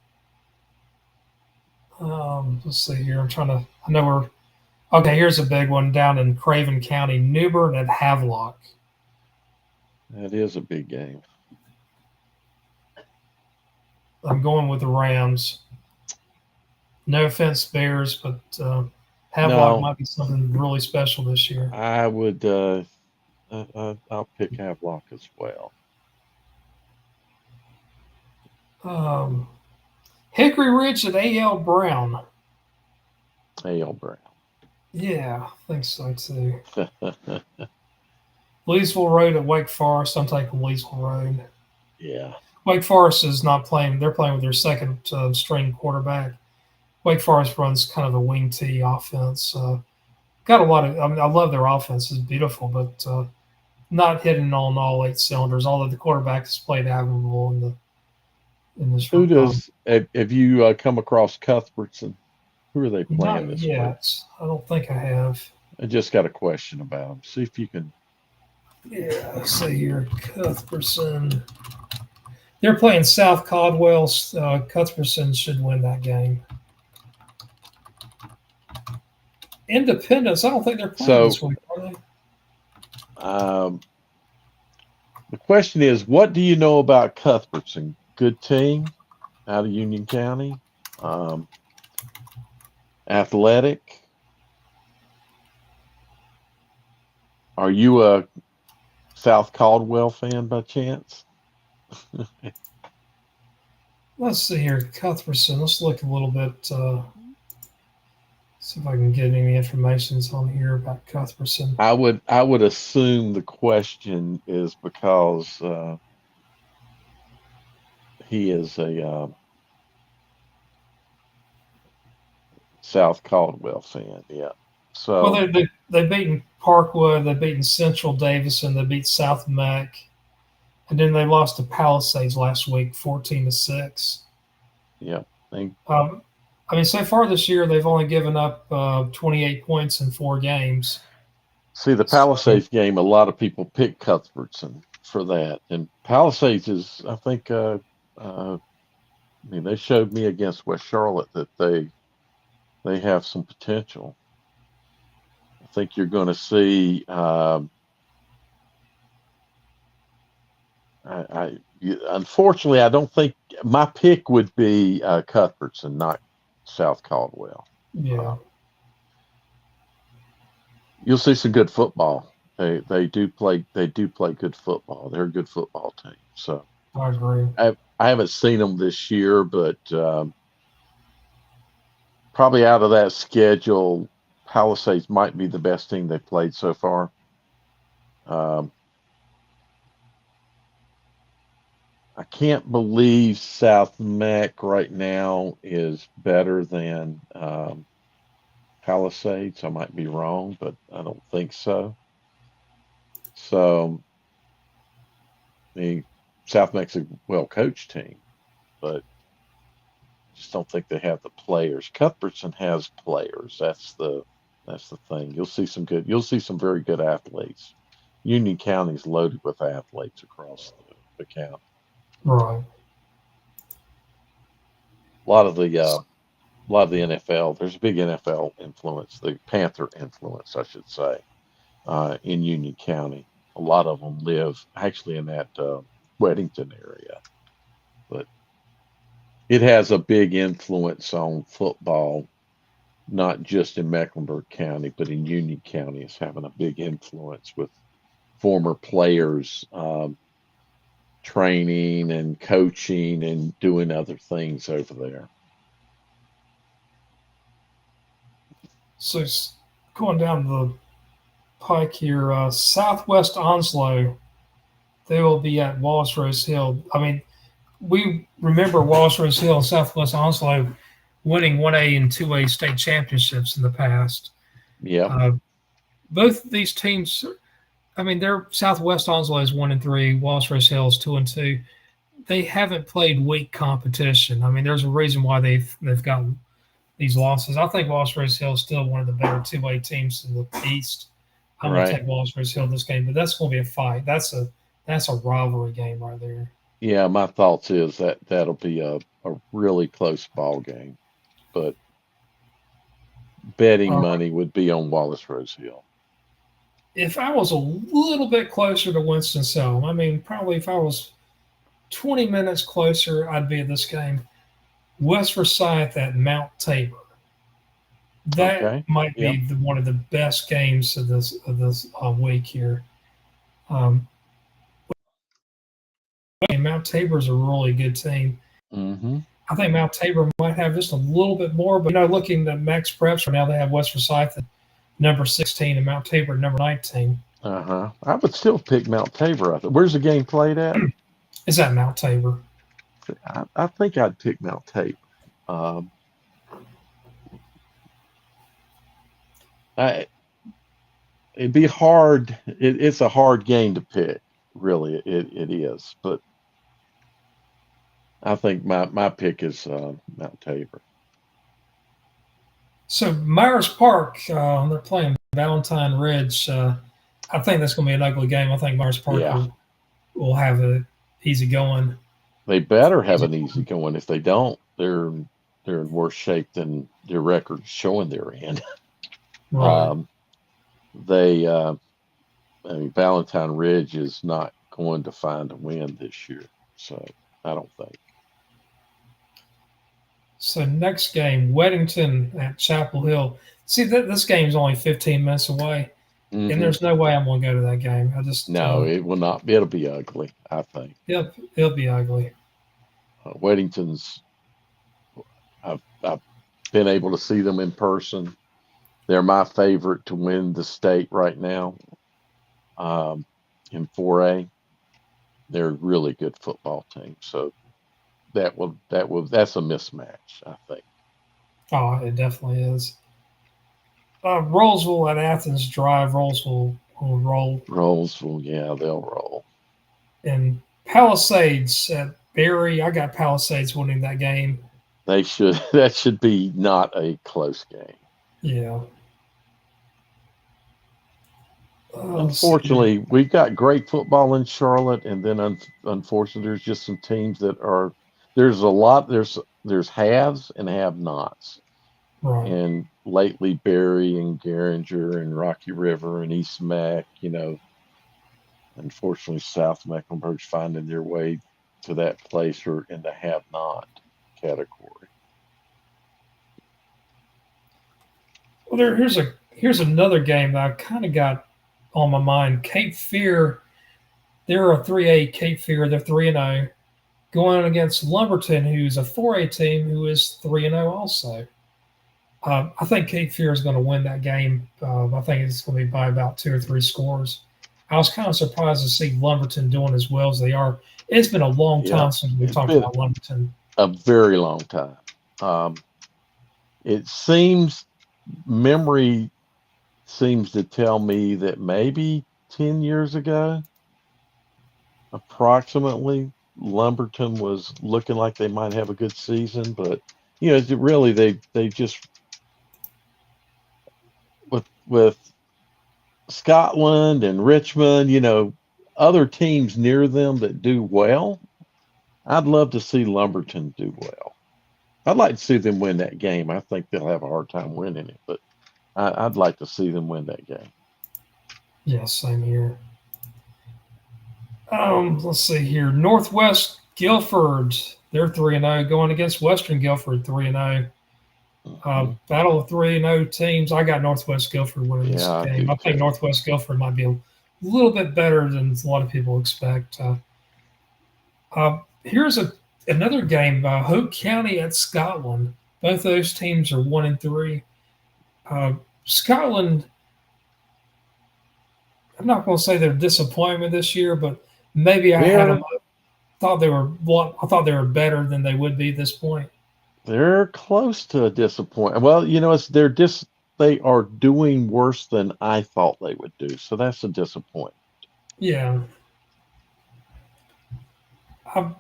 Let's see here. I know we're, okay, here's a big one down in Craven County, New Bern at Havelock. That is a big game. I'm going with the Rams. No offense, Bears, but Havelock No, might be something really special this year. I would. I'll pick Havelock as well. Um, Hickory Ridge at A.L. Brown. A.L. Brown. Yeah, I think so too. Leesville Road at Wake Forest. I'm taking Leesville Road. Yeah. Wake Forest is not playing. They're playing with their second string quarterback. Wake Forest runs kind of a wing T offense. Got a lot of. I mean, I love their offense. It's beautiful, but not hitting on all eight cylinders. Although the quarterback has played admirable in this. Who does have you come across Cuthbertson? Who are they playing Not this week? yet. I don't think I have. I just got a question about them. See if you can. Yeah, let's see here. Cuthbertson. They're playing South Caldwell. Cuthbertson should win that game. Independence. I don't think they're playing So this week, are they? um, the question is, what do you know about Cuthbertson? Good team out of Union County. Um, Athletic. Are you a South Caldwell fan by chance? Let's see here. Cuthbertson. Let's look a little bit. See if I can get any information on here about Cuthbertson. I would assume the question is because he is a South Caldwell fan. Yeah. Well, So they beaten Parkwood, they beaten Central Davison, they beat South Mac, and then they lost to Palisades last week, 14-6. yeah, they, Um, I mean, so far this year they've only given up 28 points in 4 games. see the So, Palisades game. A lot of people pick Cuthbertson for that, and Palisades is, I think, I mean, they showed me against West Charlotte that they have some potential. I think you're going to see. Unfortunately, I don't think my pick would be Cuthbertson, not South Caldwell. yeah, Uh, you'll see some good football. They do play good football. They're a good football team. So I agree. I haven't seen them this year, but probably out of that schedule, Palisades might be the best team they've played so far. Um, I can't believe South Mac right now is better than Palisades. I might be wrong, but I don't think so. So, I mean, South Mac's a well coached team, but I just don't think they have the players. Cuthbertson has players. That's the thing. You'll see some very good athletes. Union County's loaded with athletes across the county. Right. A lot of the NFL. There's a big NFL influence, the Panther influence, I should say, in Union County. A lot of them live actually in that Weddington area, but it has a big influence on football, not just in Mecklenburg County, but in Union County. It's having a big influence with former players training and coaching and doing other things over there. So going down the pike here, Southwest Onslow, they will be at Wallace Rose Hill. I mean, we remember Wallace Rose Hill and Southwest Onslow winning 1A and 2A state championships in the past. Yep. Uh, both of these teams, I mean, they're Southwest Onslow is 1-3, Wallace Rose Hill is 2-2. They haven't played weak competition. I mean, there's a reason why they've got these losses. I think Wallace Rose Hill is still one of the better 2A teams in the East. I'm going to Right. take Wallace Rose Hill this game, but that's going to be a fight. That's a rivalry game right there. Yeah, my thoughts is that that'll be a really close ball game, but betting All right. money would be on Wallace Rose Hill. If I was a little bit closer to Winston-Salem, I mean, probably if I was 20 minutes closer, I'd be at this game. West Forsyth at Mount Tabor. That Okay. might Yep. be one of the best games of this week here. Um, Mount Tabor is a really good team. Mm-hmm. I think Mount Tabor might have just a little bit more, but looking at Max Preps right now, they have West Forsyth at number 16 and Mount Tabor at number 19. Uh-huh. I would still pick Mount Tabor. Where's the game played at? Is that Mount Tabor? I think I'd pick Mount Tabor. Um, I, it'd be hard. It's a hard game to pick, really. It is. But I think my pick is Mount Tabor. So Myers Park, they're playing Valentine Ridge. I think that's going to be an ugly game. I think Myers Park Yeah. will have it easy going. They better have an easy going. If they don't, they're in worse shape than their record's showing they're in. Right. They I mean, Valentine Ridge is not going to find a win this year, so I don't think. So next game, Weddington at Chapel Hill. See, this game's only 15 minutes away, and Mm-hmm. there's no way I'm going to go to that game. I just No, it will not. It'll be ugly, I think. it'll be ugly. Weddington's. I've been able to see them in person. They're my favorite to win the state right now. In 4A, they're a really good football team. So that's a mismatch, I think. Oh, it definitely is. Rollsville at Athens Drive. Rollsville will roll. Rolls yeah, they'll roll. And Palisades at Berry. I got Palisades winning that game. They should. That should be not a close game. Yeah. Unfortunately, we've got great football in Charlotte, and then unfortunately, there's just some teams that are. There's a lot. There's haves and have-nots, Right. and lately Barry and Garinger and Rocky River and East Mac. Unfortunately, South Mecklenburg's finding their way to that place or in the have-not category. Well, here's another game that I kind of got on my mind. Cape Fear, they're a 3A Cape Fear. They're 3-0, going against Lumberton, who's a 4A team who is 3-0 also. I think Cape Fear is going to win that game. I think it's going to be by about 2 or 3 scores. I was kind of surprised to see Lumberton doing as well as they are. It's been a long time since we talked about Lumberton. A very long time. It seems memory seems to tell me that maybe 10 years ago, approximately, Lumberton was looking like they might have a good season, but really they just with Scotland and Richmond, other teams near them that do well. I'd love to see Lumberton do well. I'd like to see them win that game. I think they'll have a hard time winning it, but I'd like to see them win that game. Yeah, same here. Let's see here. Northwest Guilford, they're 3-0, going against Western Guilford 3-0. Battle of 3-0 teams. I got Northwest Guilford winning this game. I think Northwest Guilford might be a little bit better than a lot of people expect. Here's another game. Hope County at Scotland. Both those teams are 1-3. Scotland, I'm not going to say they're a disappointment this year, but maybe I had them. I thought they were better than they would be at this point. They're close to a disappointment. Well, they are doing worse than I thought they would do, so that's a disappointment. Yeah.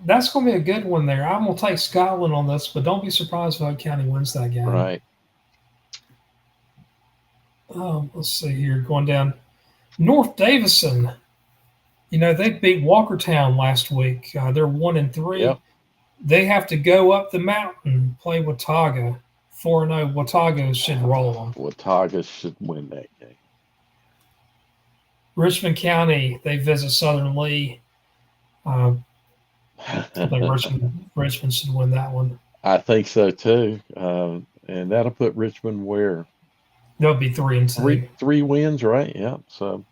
That's going to be a good one there. I'm going to take Scotland on this, but don't be surprised if Hope County wins that game. Right. Let's see here. Going down. North Davison. They beat Walkertown last week. They're 1-3. Yep. They have to go up the mountain, play Watauga. 4-0. Watauga should roll them. Watauga should win that game. Richmond County, they visit Southern Lee. I think Richmond should win that one. I think so too. And that'll put Richmond where They'll be 3-2. three wins, right? Yeah. So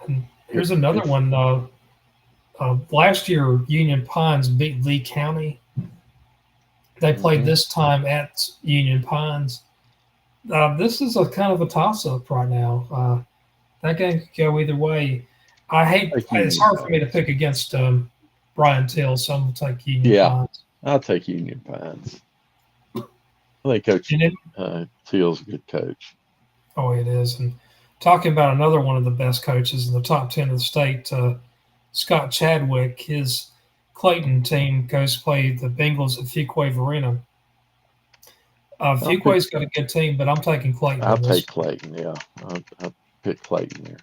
And good, here's another good. one. Last year, Union Pines beat Lee County. They played Hmm. this time at Union Pines. This is a kind of a toss-up right now. That game could go either way. I hate. Take It's Union hard for me to Pines. pick against Brian Till, so I'm gonna take Union Yeah, Pines. I'll take Union Pines. I think Coach And it, Teal's a good coach. oh, it is. And talking about another one of the best coaches in the top 10 of the state, Scott Chadwick. His Clayton team goes play the Bengals at Fuquay Arena. I'll pick. Fuquay's got a good team, but I'm taking Clayton I'll in this. take Clayton. Yeah, I'll pick Clayton there.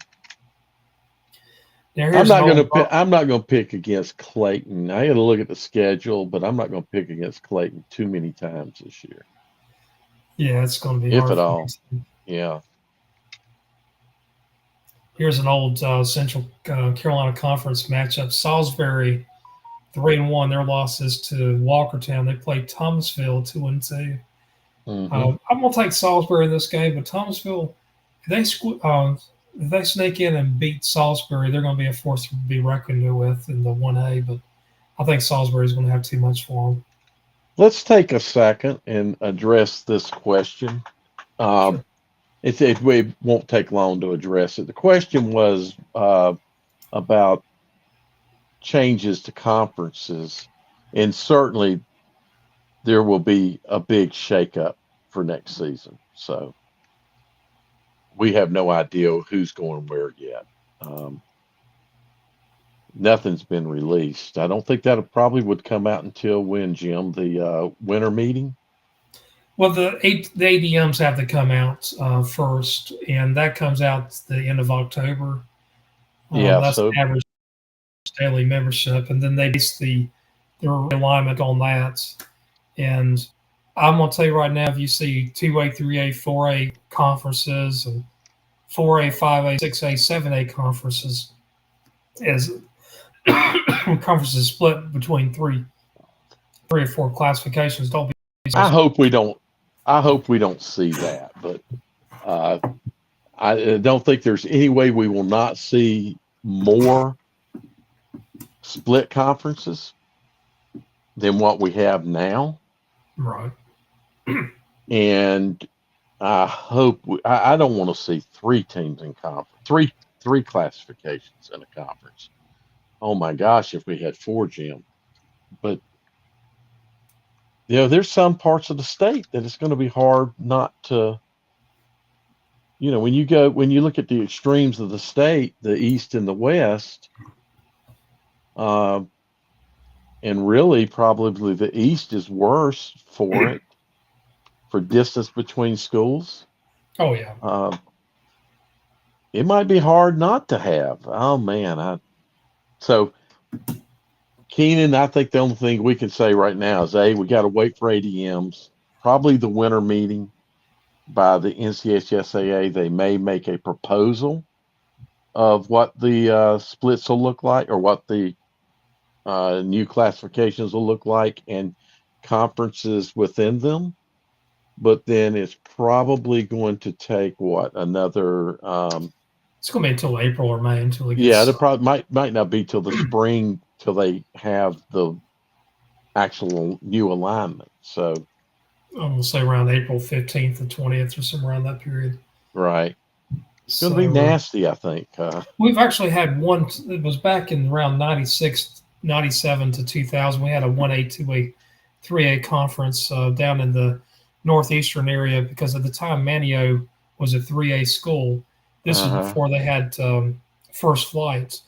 Now here's an old. I'm not gonna pick against Clayton. I got to look at the schedule, but I'm not gonna pick against Clayton too many times this year, Yeah, it's going to be if hard at for me. all. Yeah. Here's an old Central Carolina Conference matchup. Salisbury 3-1. Their losses to Walkertown. They played Thomasville 2-2. Hmm. I'm gonna take Salisbury in this game, but Thomasville, if they sneak in and beat Salisbury, they're going to be a force to be reckoned with in the 1A. But I think Salisbury is going to have too much for them. Let's take a second and address this question. Sure. It won't take long to address it. The question was about changes to conferences, and certainly there will be a big shakeup for next season. So we have no idea who's going where yet. Um, Nothing's been released. I don't think that probably would come out until when, Jim? The winter meeting? Well, the ADMs have to come out first, and that comes out the end of October. Yeah, That's so the average daily membership, and then they base their alignment on that. And I'm gonna tell you right now, if you see 2A, 3A, 4A conferences, and 4A, 5A, 6A, 7A conferences, as conferences split between three or four classifications, don't be I surprised. hope we don't. I hope we don't see that, but uh, I don't think there's any way we will not see more split conferences than what we have now. Right. And I don't want to see three teams in conference, three classifications in a conference. Oh my gosh, if we had four, Jim. But there's some parts of the state that it's going to be hard not to. When you look at the extremes of the state, the east and the west, uh, and really probably the east is worse for it for distance between schools. Oh yeah. Uh, it might be hard not to have. Oh man, so Keenan, I think the only thing we can say right now is, we got to wait for ADMs. Probably the winter meeting by the NCHSAA. They may make a proposal of what the splits will look like, or what the new classifications will look like, and conferences within them. But then it's probably going to take another. It's going to be until April or May until it Yeah, gets. it probably might not be till the spring till they have the actual new alignment. So I'm going to say around April 15th and 20th or somewhere around that period. right, it's going to be So nasty, I think. we've actually had one. It was back in around 96, 97 to 2000. We had a 1A, 2A, 3A conference down in the northeastern area because at the time Manio was a 3A school. This was Uh-huh. before they had first flights,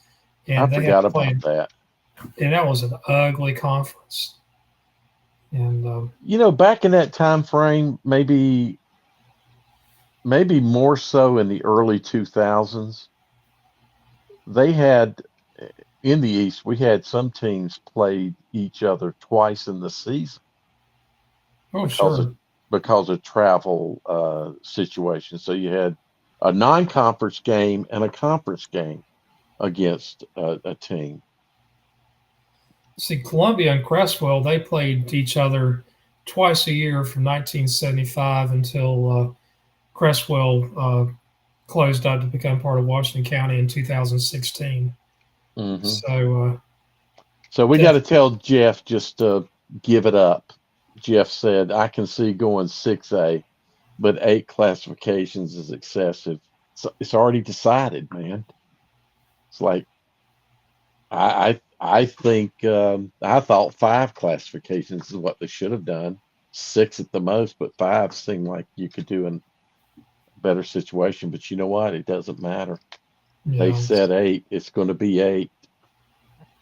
I and they had forgot to play, about that. and that was an ugly conference. And Back in that time frame, maybe more so in the early 2000s, they had in the East, we had some teams played each other twice in the season oh because of sure, travel situations. So you had a non-conference game and a conference game against a team. See, Columbia and Crestwell, they played each other twice a year from 1975 until Crestwell closed up to become part of Washington County in 2016. Hmm. So, So we got to definitely, tell Jeff just to give it up. Jeff said, I can see going 6A, but 8 classifications is excessive. So it's already decided, man. It's like, I think, I thought 5 classifications is what they should have done. 6 at the most, but 5 seemed like you could do in a better situation. But you know what? It doesn't matter. They yeah, said 8, it's going to be 8.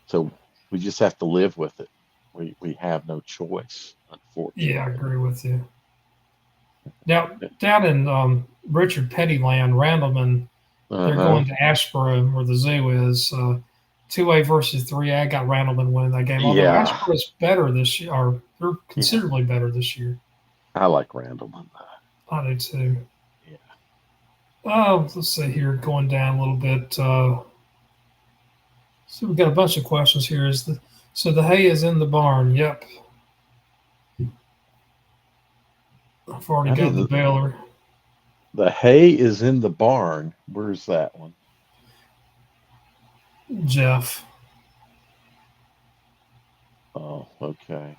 So we just have to live with it. We have no choice, yeah, I unfortunately. agree with you. Now, down in Richard Petty land, Randleman, they're Uh-huh. going to Ashboro where the zoo is. 2A versus 3A. I got Randleman winning that game. Although Yeah. Ashboro's better this year, or they're Yeah. considerably better this year. I like Randleman. I do too. Yeah. Let's see here, going down a little bit. So we've got a bunch of questions here. So the hay is in the barn? Yep, I've already I got the didn't. baler. The hay is in the barn. Where's that one? Jeff. Oh, okay.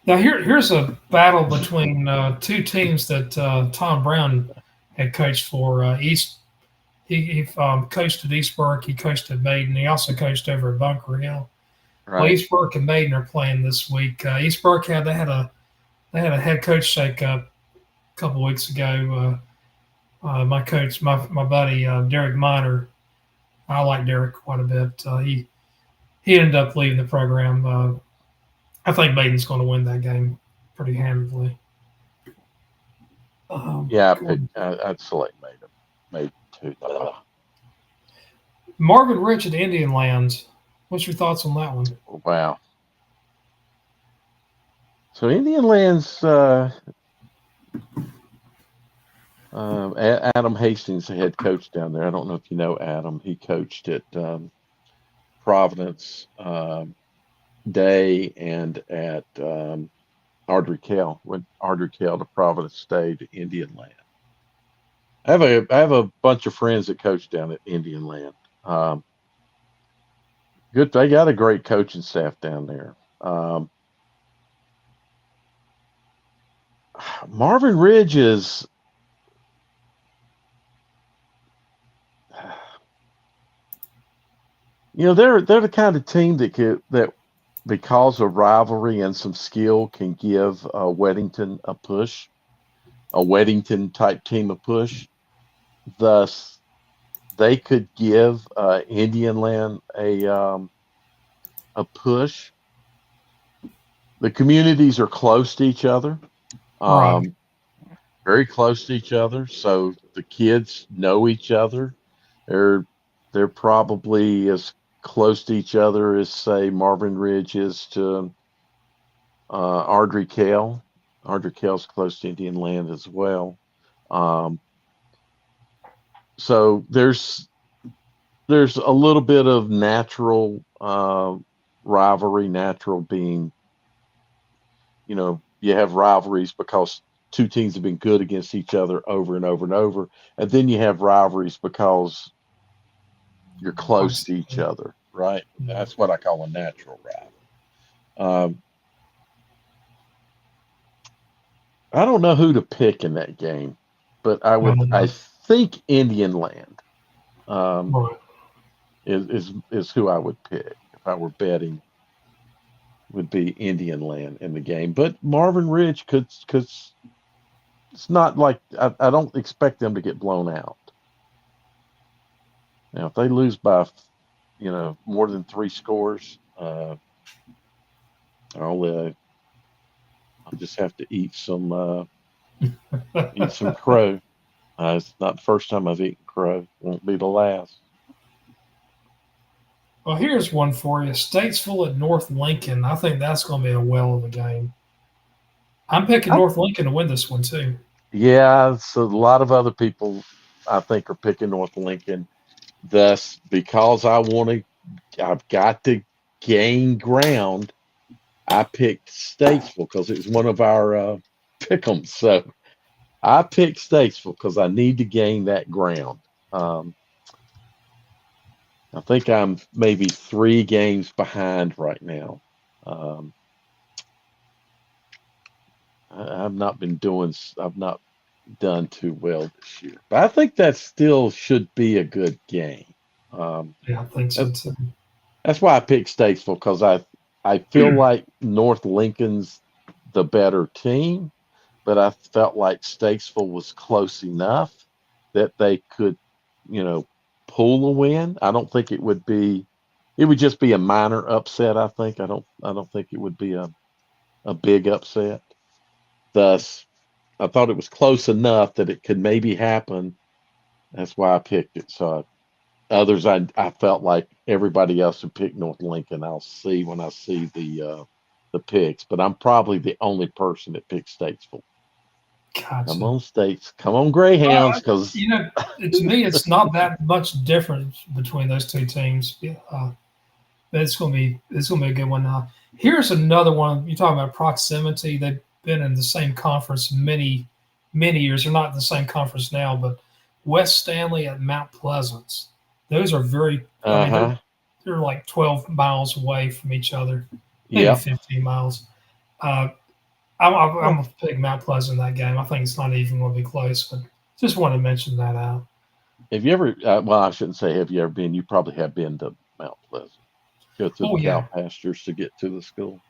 Now here's a battle between two teams that Tom Brown had coached for. East he coached at East Burke. He coached at Maiden. He also coached over at Bunker Hill. Well, Right. East Burke and Maiden are playing this week. East Burke had a head coach shakeup a couple weeks ago. My coach, my buddy Derek Miner, I like Derek quite a bit. He ended up leaving the program. I think Maiden's going to win that game pretty handily. Yeah, I Going- picked. I'd select made two. Marvin Rich at Indian Lands. What's your thoughts on that one? Wow. So Indian Lands. Adam Hastings, the head coach down there. I don't know if you know Adam. He coached at Providence Day and at Ardrey Kell. Went Ardrey Kell to Providence Day to Indian Land. I have a bunch of friends that coach down at Indian Land. Um, Good. They got a great coaching staff down there. Marvin Ridge is, they're the kind of team that because of rivalry and some skill can give Weddington a push, a Weddington type team a push. Thus, they could give Indian Land a push. The communities are close to each other. Right. Um, Very close to each other, so the kids know each other. They're they're probably as close to each other as say Marvin Ridge is to Ardrey Kell. Ardrey Kell's close to Indian Land as well. Um, so there's a little bit of natural rivalry, natural being, you have rivalries because two teams have been good against each other over and over and over. And then you have rivalries because you're close to each other, right? Yeah. That's what I call a natural rivalry. Um, I don't know who to pick in that game, but I Um, think Indian Land um, right. is who I would pick if I were betting. Would be Indian Land in the game, but Marvin Ridge could, because it's not like I don't expect them to get blown out. Now, if they lose by, more than 3 scores, I'll I'll just have to eat some crow. It's not the first time I've eaten crow. Won't be the last. Well, here's one for you. Statesville at North Lincoln. I think that's going to be a well of a game. I'm picking I, North Lincoln to win this one too. yeah, so a lot of other people I think are picking North Lincoln. Thus, because I've got to. gain ground, I picked Statesville because it was one of our pick'ems. So I picked Statesville because I need to gain that ground. Um, I think I'm maybe 3 games behind right now. Um, I've not been doing. I've not done too well this year, but I think that still should be a good game. Um, Yeah, I think so that's, too. that's why I picked Statesville because I feel like North Lincoln's the better team, but I felt like Statesville was close enough that they could, you know, pull a win. I don't think it would be. It would just be a minor upset. I think. I don't think it would be a big upset. Thus, I thought it was close enough that it could maybe happen. That's why I picked it. So others, I felt like everybody else who picked North Lincoln. I'll see when I see the picks, but I'm probably the only person that picked Statesville. Come Gotcha. on, States. Come on, Well, Greyhounds, because to me, it's not that much difference between those two teams. Yeah, it's gonna be a good one. Here's another one. You talking about proximity? They've been in the same conference many years. They're not in the same conference now, but West Stanley at Mount Pleasant. Those are very. I uh mean, they're huh. they're like 12 miles away from each other, maybe Yep. 15 miles. Uh, I'm Well, a big Mount Pleasant in that game. I think it's not even going to be close, but just want to mention that out. have you ever? Well, I shouldn't say have you ever been. You probably have been to Mount Pleasant. Go through the Oh cow yeah. pastures to get to the school.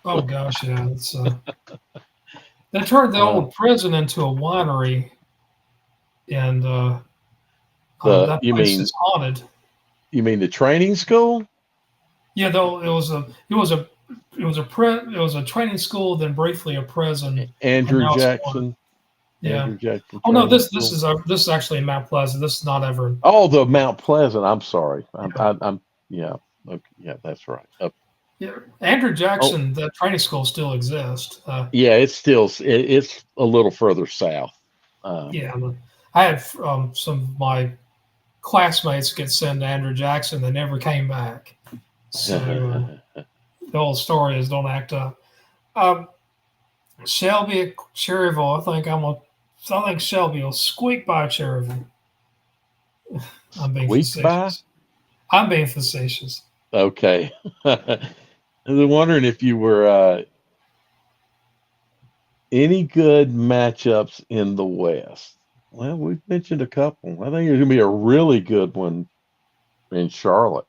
Oh gosh, yeah. It's they turned the Uh, old prison into a winery, and the that place is haunted. you mean the training school? Yeah, though it was a training school, then briefly a prison, and Andrew now it's one. Jackson. Yeah. Andrew Jackson Oh no, Training this School. is actually in Mount Pleasant. This is not ever. Oh, the Mount Pleasant. I'm sorry. Yeah. I'm yeah. Okay, yeah, that's right. Yeah. Andrew Oh, Jackson, that training school still exists. yeah. It's a little further south. Uh, Yeah, I had some of my classmates get sent to Andrew Jackson. They never came back. So the whole story is don't act up. Um, Shelby at Cherryville. I think Shelby will squeak by Cherryville. I'm being Squeak by. facetious. I'm being facetious. Okay. I was wondering if you were any good matchups in the West. Well, we've mentioned a couple. I think there's gonna be a really good one in Charlotte.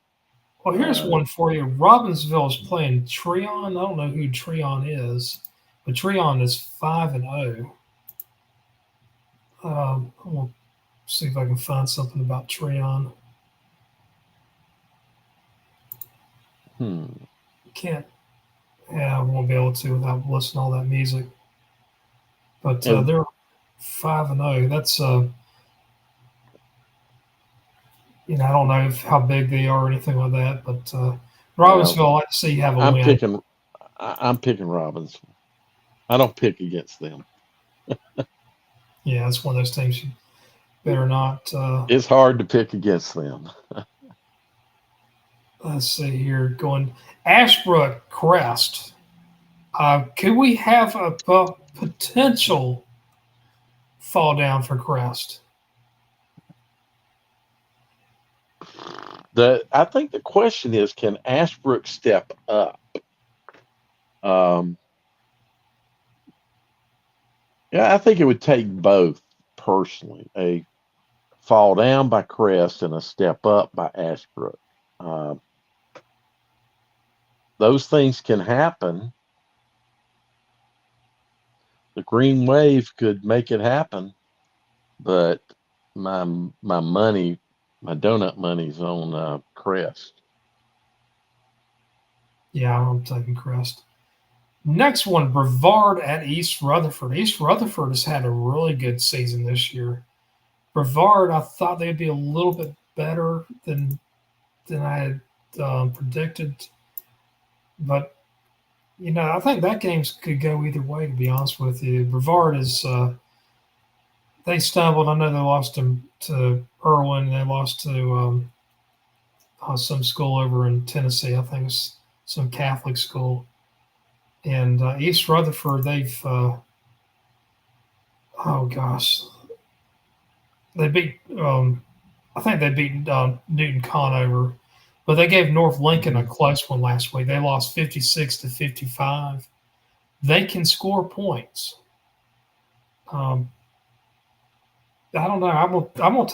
Well, here's Uh, one for you. Robbinsville is playing Treon. I don't know who Treon is, but Treon is 5-0. I'm gonna see if I can find something about Treon. hmm. Can't. Yeah, I won't be able to without listening to all that music. But And they're 5-0. That's I don't know how big they are or anything like that. But well, Robbinsville, I like to see have a I'm win. picking. I'm picking Robbins. I don't pick against them. Yeah, it's one of those teams you better not. It's hard to pick against them. Let's see here. Going Ashbrook Crest. Could we have a potential fall down for Crest? I think the question is, can Ashbrook step up? Um, yeah, I think it would take both personally. A fall down by Crest and a step up by Ashbrook. Um, those things can happen. The Green Wave could make it happen, but my my money, my donut money's on Crest. Yeah, I'm taking Crest. Next one, Brevard at East Rutherford. East Rutherford has had a really good season this year. Brevard, I thought they'd be a little bit better than I had predicted, but I think that game could go either way. To be honest with you, Brevard is they stumbled. I know they lost to Irwin. They lost to some school over in Tennessee. I think it's some Catholic school. And East Rutherford, they've oh gosh, they beat I think they beat Newton Conover, but they gave North Lincoln a Mhm. close one last week. They lost 56-55. They can score points. Um, I don't know. I'm gonna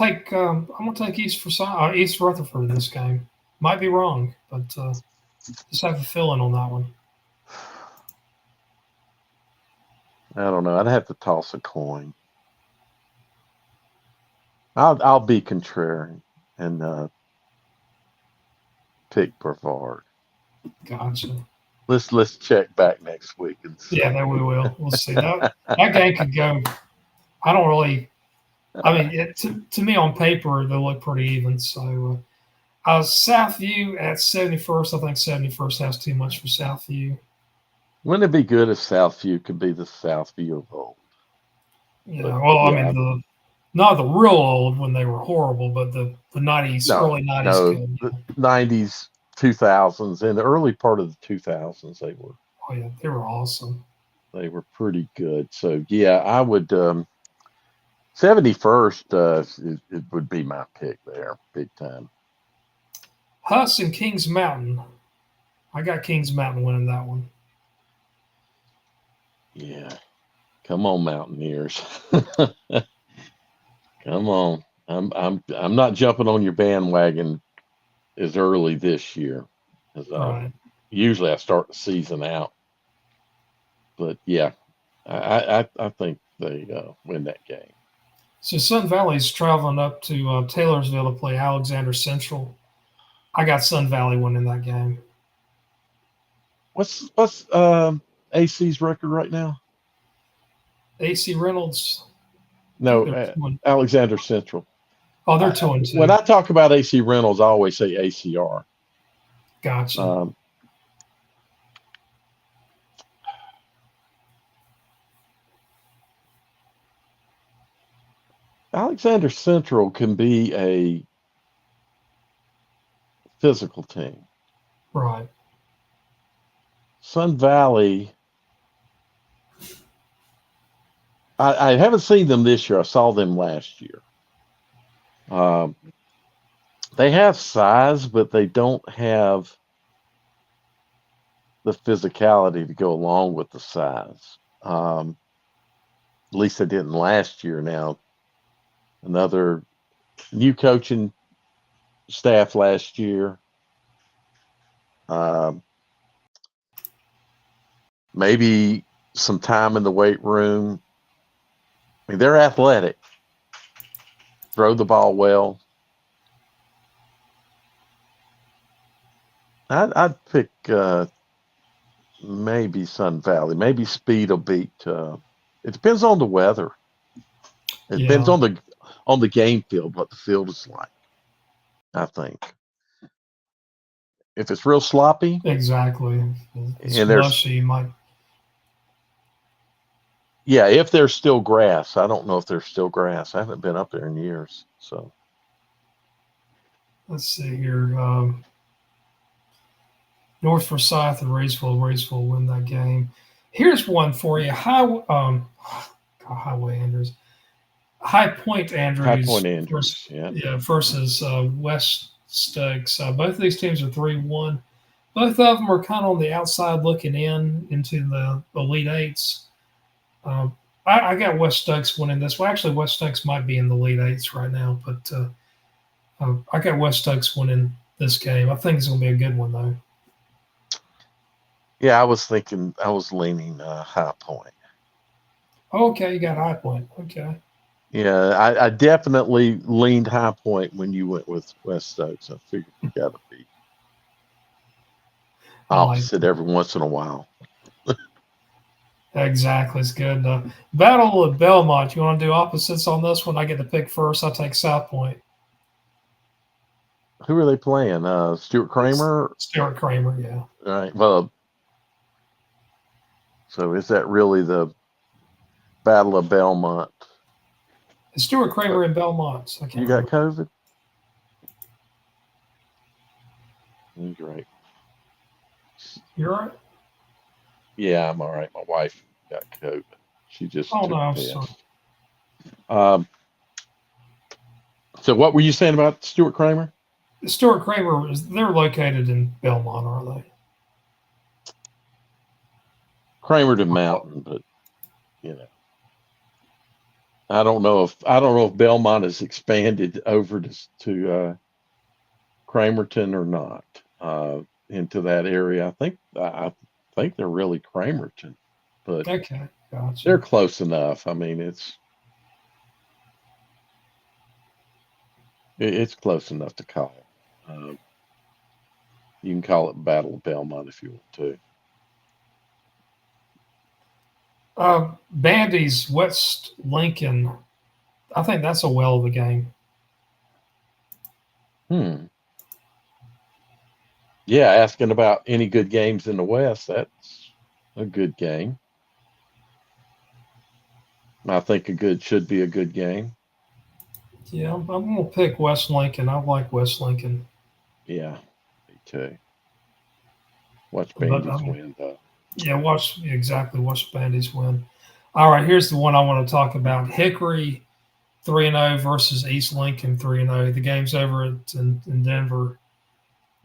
take East Rutherford in this game. Might be wrong, but just have a feeling on that one. I don't know. I'd have to toss a coin. I'll be contrarian and pick Brevard. Gotcha. Let's check back next week and Yeah, see. there we will. We'll see. That game could go. I don't really. I mean, to me on paper they look pretty even. So Southview at 71st. I think 71st has too much for Southview. Wouldn't it be good if Southview could be the Southview of old? But Yeah. Well, I mean yeah, the not the real old when they were horrible, but the '90s, no, early '90s no, good. the 90s, 2000s, and the early part of the 2000s, Oh yeah, they were awesome. they were pretty good. So yeah, I would 71st it would be my pick there, big time. Huss and Kings Mountain. I got Kings Mountain winning that one. Yeah, come on, Mountaineers. Come on. I'm not jumping on your bandwagon as early this year as Right. usually I start the season out. But yeah, I think they win that game. So Sun Valley's traveling up to Taylorsville to play Alexander Central. I got Sun Valley winning that game. What's AC's record right now? AC Reynolds, I think No, they're two and Alexander Central. oh, they're 2-2. When I talk about AC Reynolds, I always say ACR. Gotcha. Um, Alexander Central can be a physical team. Right. Sun Valley, I haven't seen them this year. I saw them last year. Um, they have size, but they don't have the physicality to go along with the size. At least they didn't last year. Now, another new coaching staff last year. Um, maybe some time in the weight room. I mean, they're athletic, throw the ball well. I'd pick maybe Sun Valley. Maybe Speed will beat. It depends on the weather. It depends Yeah. on the game field, what the field is like. I think if it's real sloppy Exactly. It's and there's mushy. You might. yeah, if there's still grass. I don't know if there's still grass. I haven't been up there in years. So Let's see here. North Forsyth and Raceville win that game. Here's one for you. Highway Andrews. High Point High Point Andrews Andrews. Yeah. versus West Stokes. Both of these teams are 3-1. Both of them are kind of on the outside looking in into the Elite Eights. Um, I got West Stokes winning this. Well, actually, West Stokes might be in the Elite Eights right now, but I got West Stokes winning this game. I think it's going to be a good one, though. Yeah, I was thinking. I was leaning High Point. Okay, you got High Point. Okay. Yeah, I definitely leaned High Point when you went with West Stokes. I figured you got to be I like opposite every once in a while. exactly. It's good. Battle of Belmont. You want to do opposites on this one? I get to pick first. I take South Point. Who are they playing? Stuart It's Kramer. Stuart Kramer. Yeah. All right. Well, so is that really the Battle of Belmont? It's Stuart Uh, Kramer in Belmont. I You can't got remember. COVID? Great. You're right. Yeah, I'm all right. My wife got COVID. She just Oh no, took a I'm sorry. test. Um, so what were you saying about Stuart Kramer? Stuart Kramer is they're located in Belmont, are they? Kramer to Mountain, but you know, I don't know if Belmont has expanded over to Cramerton or not into that area. I think they're really Cramerton, but Okay, they're gotcha. close enough. I mean, it's close enough to call. Um, you can call it Battle of Belmont if you want to. Bandy's West Lincoln. I think that's a well of a game. Hmm. Yeah, asking about any good games in the West. That's a good game. I think a good should be a good game. Yeah, I'm gonna pick West Lincoln. I like West Lincoln, Yeah, me too. Watch but I Bandy's mean, win though. yeah, watch Bandy's win. All right, here's the one I want to talk about: Hickory 3-0 versus East Lincoln 3-0. The game's over in Denver.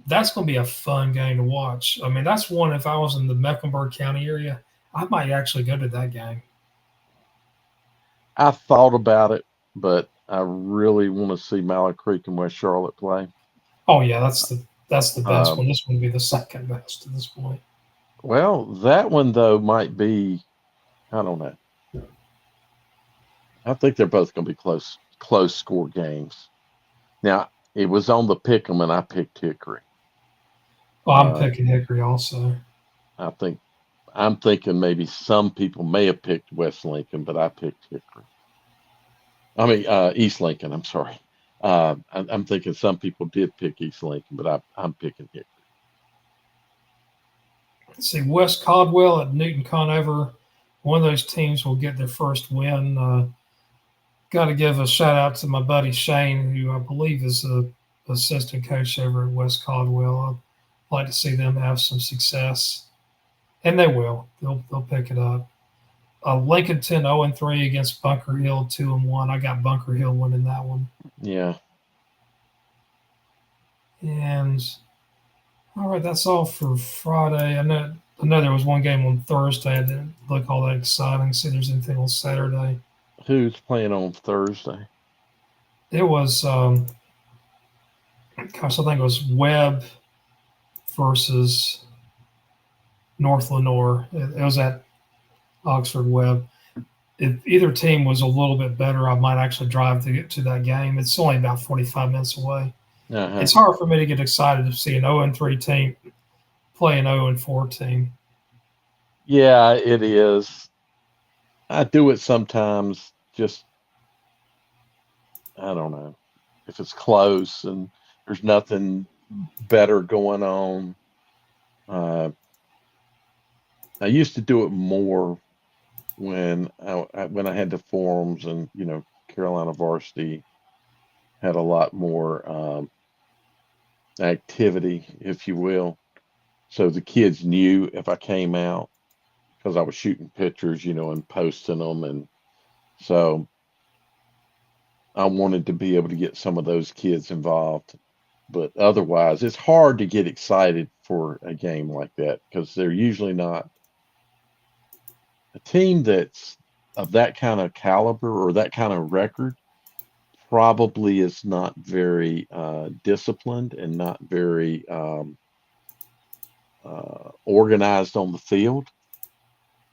That's going to be a fun game to watch. I mean, that's one. If I was in the Mecklenburg County area, I might actually go to that game. I thought about it, but I really want to see Mallard Creek and West Charlotte play. Oh yeah, that's the best Um, one. This one would be the second best at this point. well, that one though might be. I don't know. I think they're both going to be close score games. Now it was on the pick 'em, and I picked Hickory. Oh, I'm Uh, picking Hickory also. I think I'm thinking maybe some people may have picked West Lincoln, but I picked Hickory. I mean East Lincoln. I'm sorry. I'm thinking some people did pick East Lincoln, but I'm picking Hickory. Let's see, West Caldwell at Newton Conover. One of those teams will get their first win. Got to give a shout out to my buddy Shane, who I believe is a assistant coach over at West Caldwell. I'd like to see them have some success, and they will. They'll pick it up. Lincolnton 0-3 against Bunker Hill 2-1. I got Bunker Hill winning that one. Yeah. And all right, that's all for Friday. I know there was one game on Thursday. It didn't look all that exciting. See, there's anything on Saturday. Who's playing on Thursday? It was, gosh, I think it was Webb versus North Lenore. It was at Oxford Webb. If either team was a little bit better, I might actually drive to get to that game. It's only about 45 minutes away. Uh-huh. It's hard for me to get excited to see an 0-3 team play an 0-4 team. Yeah, it is. I do it sometimes. Just I don't know if it's close and there's nothing better going on. Uh, I used to do it more when I had the forums and Carolina Varsity had a lot more activity, if you will. So the kids knew if I came out because I was shooting pictures, and posting them, and so I wanted to be able to get some of those kids involved. But otherwise, it's hard to get excited for a game like that because they're usually not a team that's of that kind of caliber or that kind of record. Probably is not very disciplined and not very organized on the field.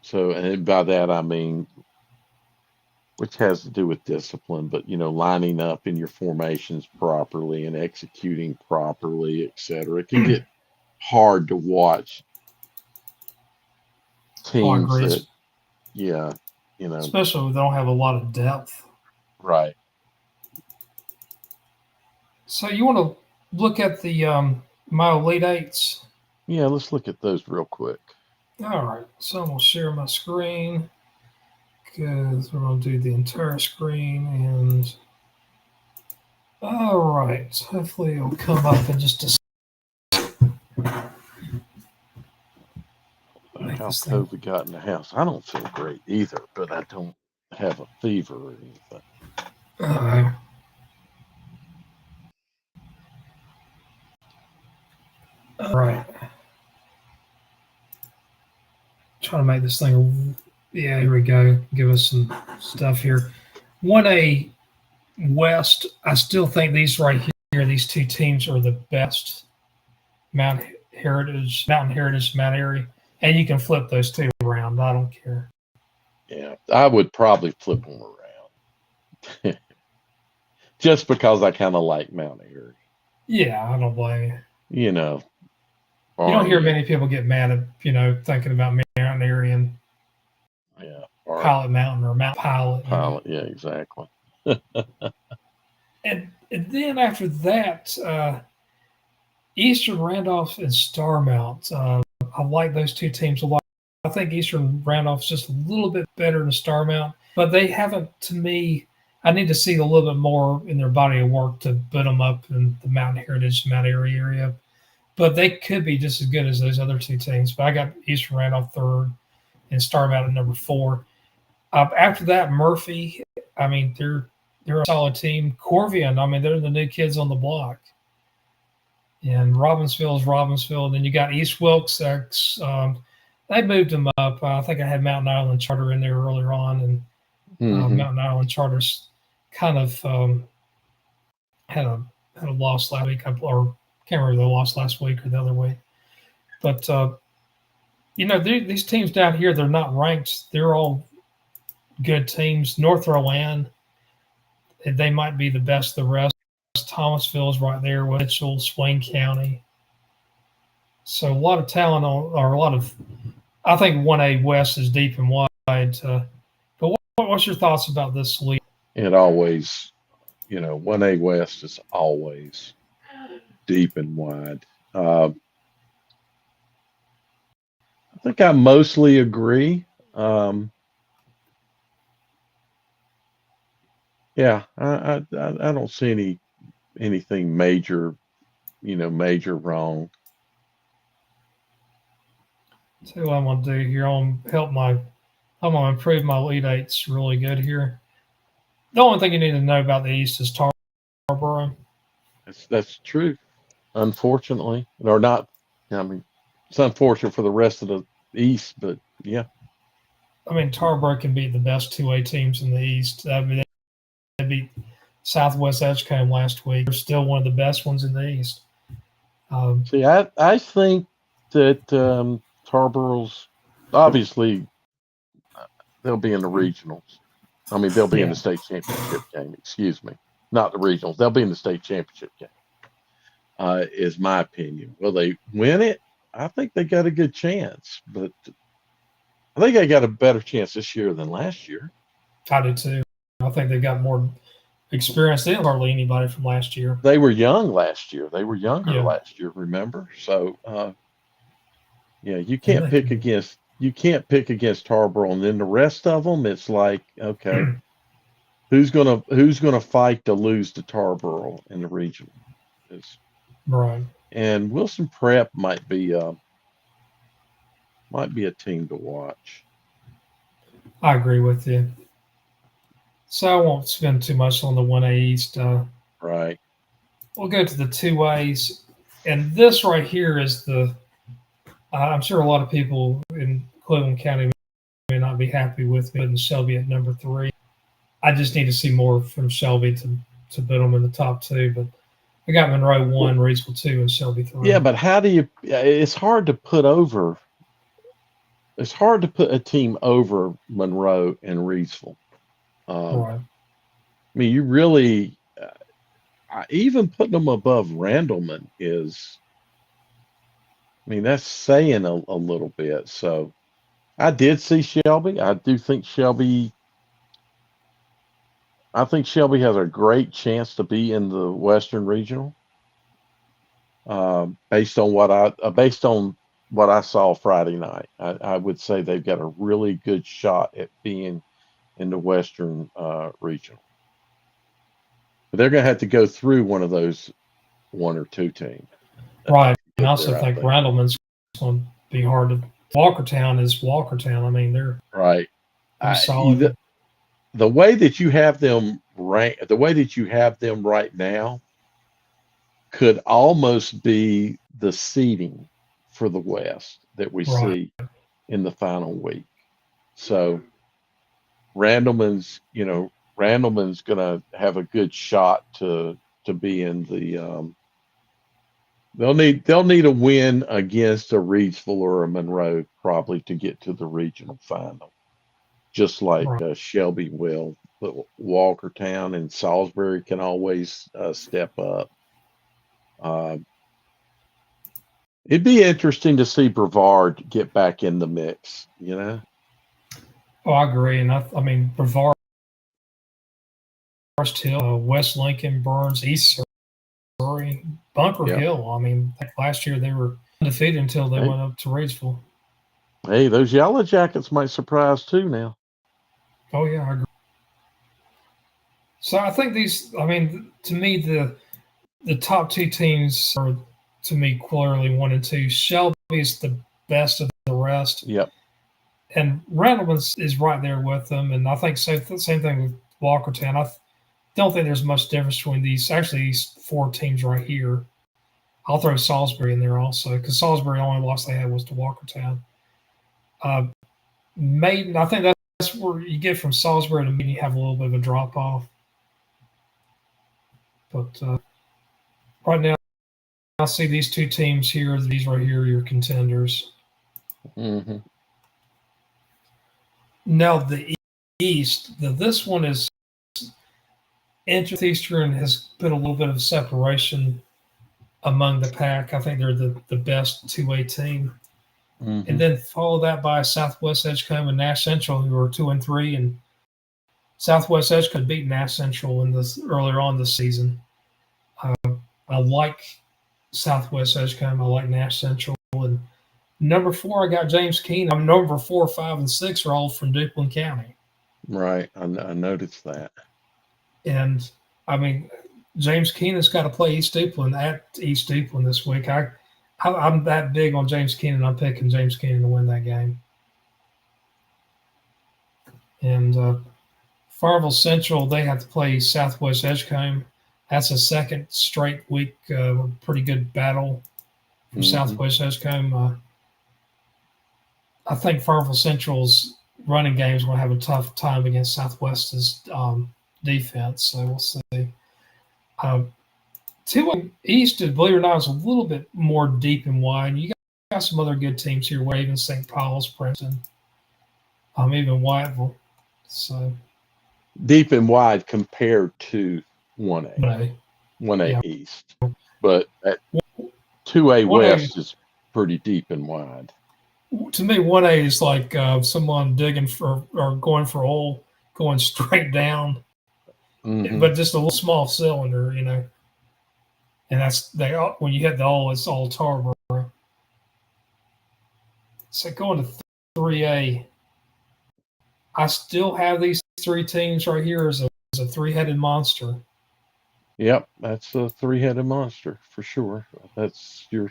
So, and by that I mean, which has to do with discipline, but lining up in your formations properly and executing properly, et cetera. It can get hard to watch Oh, I teams agree. that, yeah, you know, Especially when they don't have a lot of depth. right. So you want to look at the my Elite Eights? Yeah, let's look at those real quick. All right. So I'm going to share my screen because we're going to do the entire screen. And all right. Hopefully it'll come up in just a how this thing. COVID got in the house. I don't feel great either, but I don't have a fever or anything. Uh, all right. Trying to make this thing. Yeah, here we go. Give us some stuff here. 1A West. I still think these right here, these two teams are the best. Mountain Heritage, Mount Airy, and you can flip those two around. I don't care. Yeah, I would probably flip them around just because I kind of like Mount Airy. Yeah, I don't blame you. You know, You don't hear REM. many people get mad at thinking about Mountain Airy and Yeah, or Pilot Mountain or Mount Pilot. Pilot. Yeah, exactly. And then after that, Eastern Randolph and Starmount. I like those two teams a lot. I think Eastern Randolph's just a little bit better than Starmount, but they haven't, to me, I need to see a little bit more in their body of work to put them up in the Mountain Heritage, Mount Airy area. But they could be just as good as those other two teams. But I got Eastern Randolph third and Starmount at number 4. After that, Murphy, I mean, they're a solid team. Corvian, I mean, they're the new kids on the block. And Robbinsville is Robbinsville. And then you got East Wilkes. They moved them up. I think I had Mountain Island Charter in there earlier on, and Mountain Island Charter's kind of had a loss last week, or can't remember if they lost last week or the other week. But these teams down here, they're not ranked. They're all good teams. North Rowan, they might be the best of the rest. Thomasville's right there, Mitchell, Swain County. So a lot of talent I think 1A West is deep and wide. But what's your thoughts about this league? It always, 1A West is always deep and wide. I think I mostly agree. Yeah, I don't see anything major, major wrong. See what I'm gonna do here. I'm gonna improve my lead eights really good here. The only thing you need to know about the East is Tarboro. That's true. Unfortunately, or not. I mean, it's unfortunate for the rest of the East, but yeah. I mean, Tarboro can beat the best 2A teams in the East. I mean, they beat Southwest Edgecombe last week. They're still one of the best ones in the East. See, I think that Tarboro's obviously they'll be in the regionals. I mean, they'll be in the state championship game. Excuse me, not the regionals. They'll be in the state championship game. Is my opinion. Will they win it? I think they got a good chance, but I think they got a better chance this year than last year. I do too. I think they got more experience than hardly anybody from last year. They were young last year. They were younger last year, remember? So, you can't pick against Tarboro, and then the rest of them, it's like, okay, who's gonna fight to lose to Tarboro in the regional? Right. And Wilson Prep might be a team to watch. I agree with you. So I won't spend too much on the 1A East. Right. We'll go to the 2As. And this right here is I'm sure a lot of people in Cleveland County may not be happy with me putting Shelby at number 3. I just need to see more from Shelby to put them in the top 2. But I got Monroe 1, Reidsville 2, and Shelby 3. Yeah, but how do you – it's hard to put a team over Monroe and Reidsville. Right. I mean, you really even putting them above Randleman is, I mean, that's saying a little bit. So I did see Shelby. I think Shelby has a great chance to be in the Western Regional. Based on what I saw Friday night, I would say they've got a really good shot at being in the Western Regional. But they're going to have to go through one of those 1 or 2 teams. Right. And I also think Randleman's going to be hard to Walkertown is Walkertown. I mean, right. they're I, solid. the way that you have them the way that you have them right now could almost be the seeding for the West that we Right. see in the final week. So Randleman's, Randleman's going to have a good shot to be in the. They'll need a win against a Reidsville or a Monroe probably to get to the regional final, just like Right. Shelby will. But Walkertown and Salisbury can always step up. Uh, it'd be interesting to see Brevard get back in the mix. Oh, I agree. And I mean, Brevard, Hill, West Lincoln, Burns, East Surrey, Bunker Yeah. Hill. I mean, last year they were undefeated until they Hey, went up to Reidsville. hey, those Yellow Jackets might surprise too now. Oh yeah, I agree. So I think these. I mean, to me, the top two teams are to me clearly one and two. Shelby is the best of the rest, Yep. and Randleman is right there with them. And I think same thing with Walkertown. I don't think there's much difference between these four teams right here. I'll throw Salisbury in there also because Salisbury the only loss they had was to Walkertown. Maiden, I think that's where you get from Salisbury to Maiden, you have a little bit of a drop off. But right now, I see these two teams here. These right here are your contenders. Hmm. Now the East, this one is Eastern has been a little bit of separation among the pack. I think they're the best 2A team. And Hmm. then follow that by Southwest Edgecombe and Nash Central, who are 2-3, and Southwest Edgecombe beat Nash Central in this earlier on this season. I like Southwest Edgecombe. I like Nash Central. And number 4, I got James Keene. I'm number 4, 5, and 6 are all from Duplin County. Right. I noticed that. And I mean, James Keenan's got to play East Duplin at East Duplin this week. I'm that big on James Keenan. I'm picking James Keenan to win that game. And Farmville Central, they have to play Southwest Edgecombe. That's a second straight week, pretty good battle for Hmm. Southwest Edgecombe. I think Farmville Central's running game is going to have a tough time against Southwest's defense. So we'll see. Uh, 2 East, believe it or not, is a little bit more deep and wide. You got some other good teams here, Waving, St. Paul's, Princeton, even Whiteville. So, Deep and wide compared to 1A, but 1A yeah, East. But at 2A 1A, West is pretty deep and wide. to me, 1A is like someone digging for or going for oil, going straight down, Hmm. but just a little small cylinder, And when you hit the oil, it's all tar, bro. So going to 3A, I still have these three teams right here as a three-headed monster. Yep, that's a three-headed monster for sure. That's your.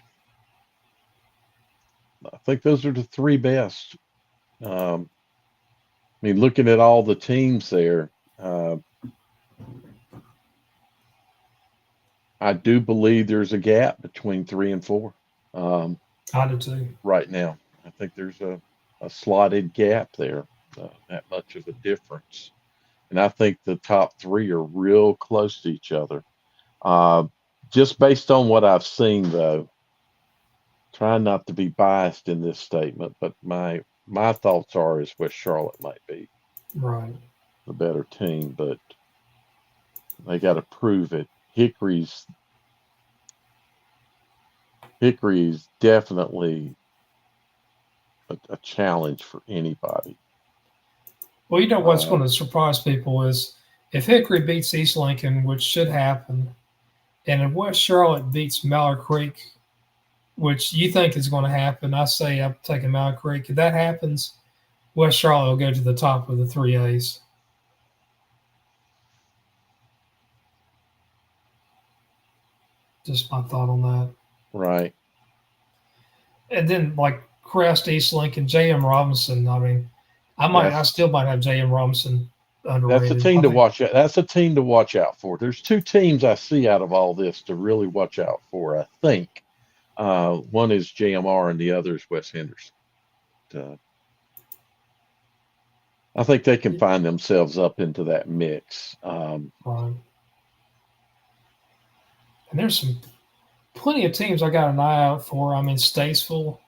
I think those are the three best. I mean, looking at all the teams there, uh, I do believe there's a gap between 3 and 4 um, I do too. right now. I think there's a slotted gap there, that much of a difference. And I think the top three are real close to each other. Uh, just based on what I've seen, though, trying not to be biased in this statement, but my thoughts are is West Charlotte might be Right. the better team, but they got to prove it. Hickory's definitely a challenge for anybody. Well, you know what's Uh, going to surprise people is if Hickory beats East Lincoln, which should happen, and if West Charlotte beats Mallard Creek, which you think is going to happen, I say I'm taking Mallard Creek. If that happens, West Charlotte will go to the top of the 3As. Just my thought on that. right. And then, like Crest, East Lincoln, J.M. Robinson. I mean, I That's still might have J.M. Robinson that's a underrated. team I to think, watch out. That's a team to watch out for. There's two teams I see out of all this to really watch out for. I think one is JMR and the other is Wes Henderson. Uh, I think they can find themselves up into that mix. and there's some plenty of teams I got an eye out for. I mean, Statesville,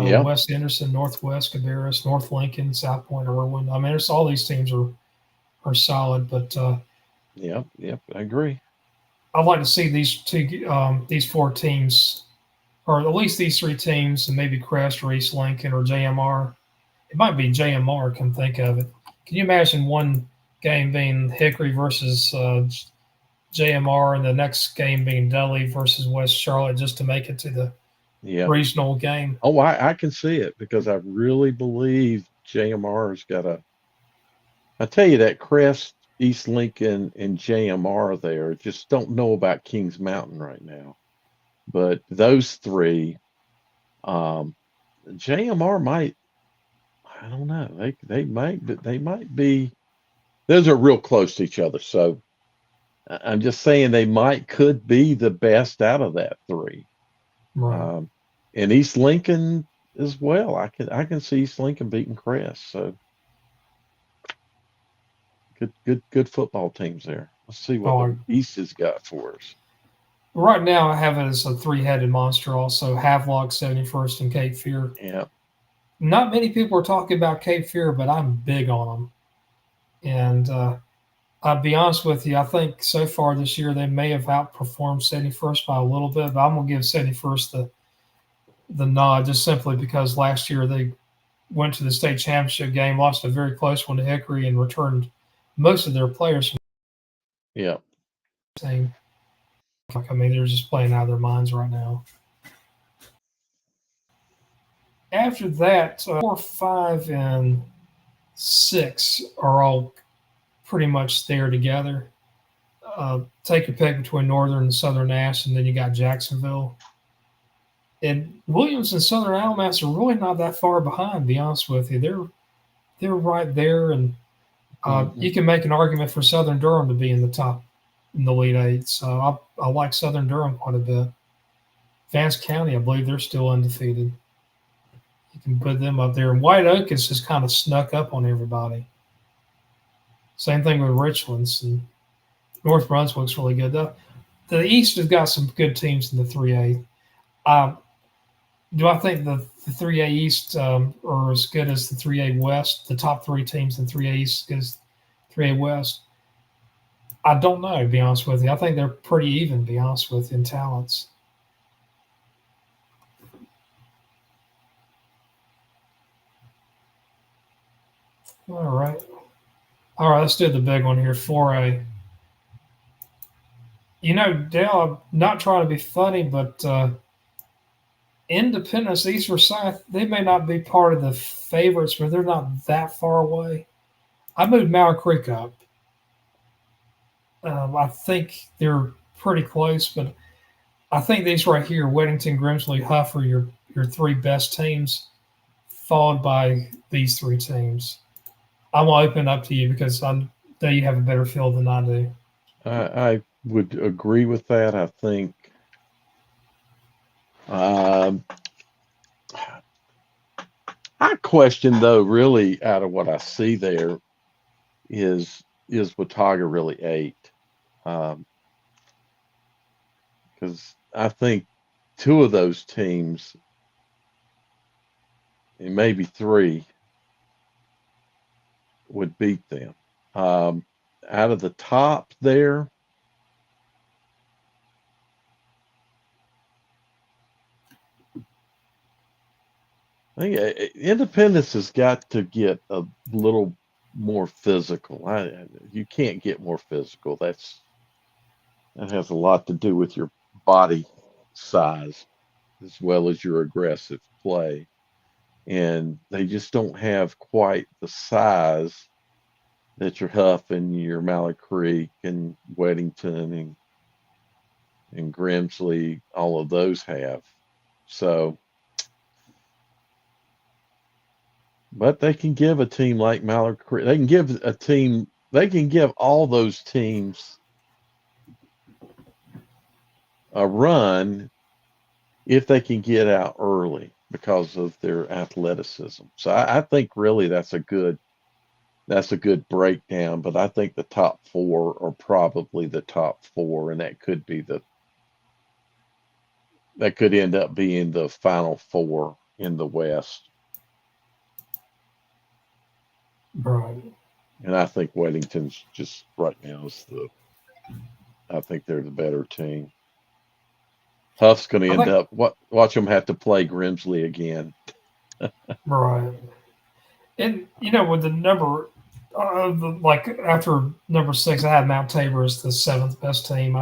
Yeah, West Henderson, Northwest Cabarrus, North Lincoln, South Point, Irwin. I mean, there's all these teams are solid, but yeah, I agree. I'd like to see these four teams, or at least these three teams, and maybe Crest or East Lincoln or JMR. It might be JMR. Can think of it. Can you imagine one game being Hickory versus JMR, and the next game being Dudley versus West Charlotte, just to make it to the Yeah. regional game? Oh, I can see it because I really believe JMR's got a. I tell you that Crest, East Lincoln, and JMR there just don't know about Kings Mountain right now. But those three, um, JMR might. I don't know. They might, but they might be. Those are real close to each other. So I'm just saying they might could be the best out of that three. Right. Um, and East Lincoln as well. I can see East Lincoln beating Crest. So good football teams there. Let's see what the Oh, East has got for us. right now I have it as a three-headed monster. Also, Havelock, 71st, and Cape Fear. Yeah, Not many people are talking about Cape Fear, but I'm big on them. And I'll be honest with you, I think so far this year they may have outperformed 71st by a little bit, but I'm gonna give 71st the nod just simply because last year they went to the state championship game, lost a very close one to Hickory, and returned most of their players from yeah. the team. Like, I mean, they're just playing out of their minds right now. After that, 4, 5, and 6 are all pretty much there together. Take a pick between Northern and Southern Nash, and then you got Jacksonville. And Williams and Southern Alabama are really not that far behind. To be honest with you, they're right there, and Hmm. you can make an argument for Southern Durham to be in the top in the lead eight. So I like Southern Durham quite a bit. Vance County, I believe they're still undefeated. You can put them up there. And White Oak has just kind of snuck up on everybody. Same thing with Richlands, and North Brunswick's really good. The East has got some good teams in the 3A. Um, do I think the 3A East are as good as the 3A West? The top three teams in 3A East as 3A West? I don't know, to be honest with you. I think they're pretty even, to be honest with you, in talents. All right. All right, let's do the big one here 4A. You know, Dale, I'm not trying to be funny, but Independence, East Forsyth, they may not be part of the favorites, but they're not that far away. I moved Mauer Creek up. I think they're pretty close, but I think these right here, Weddington, Grimsley, Huff, are your three best teams, followed by these three teams. I'm gonna open up to you because I know you have a better feel than I do. I would agree with that. I think um, I question though, really, out of what I see there, is Watauga really eight? Because I think two of those teams, and maybe three, would beat them. Um, Out of the top there, I think Independence has got to get a little more physical. You can't get more physical. That has a lot to do with your body size as well as your aggressive play. And they just don't have quite the size that your Huff and your Mallard Creek and Weddington and Grimsley, all of those have. So But they can give a team like Mallard Creek. They can give a team. They can give all those teams a run if they can get out early because of their athleticism. So I think really that's a good breakdown. But I think the top four are probably the top four, and that could end up being the final four in the West. Right. And I think Weddington's just right now is I think they're the better team. Huff's going to I end think up, watch them have to play Grimsley again. right. And with the number, like after number six, I had Mount Tabor as the seventh best team.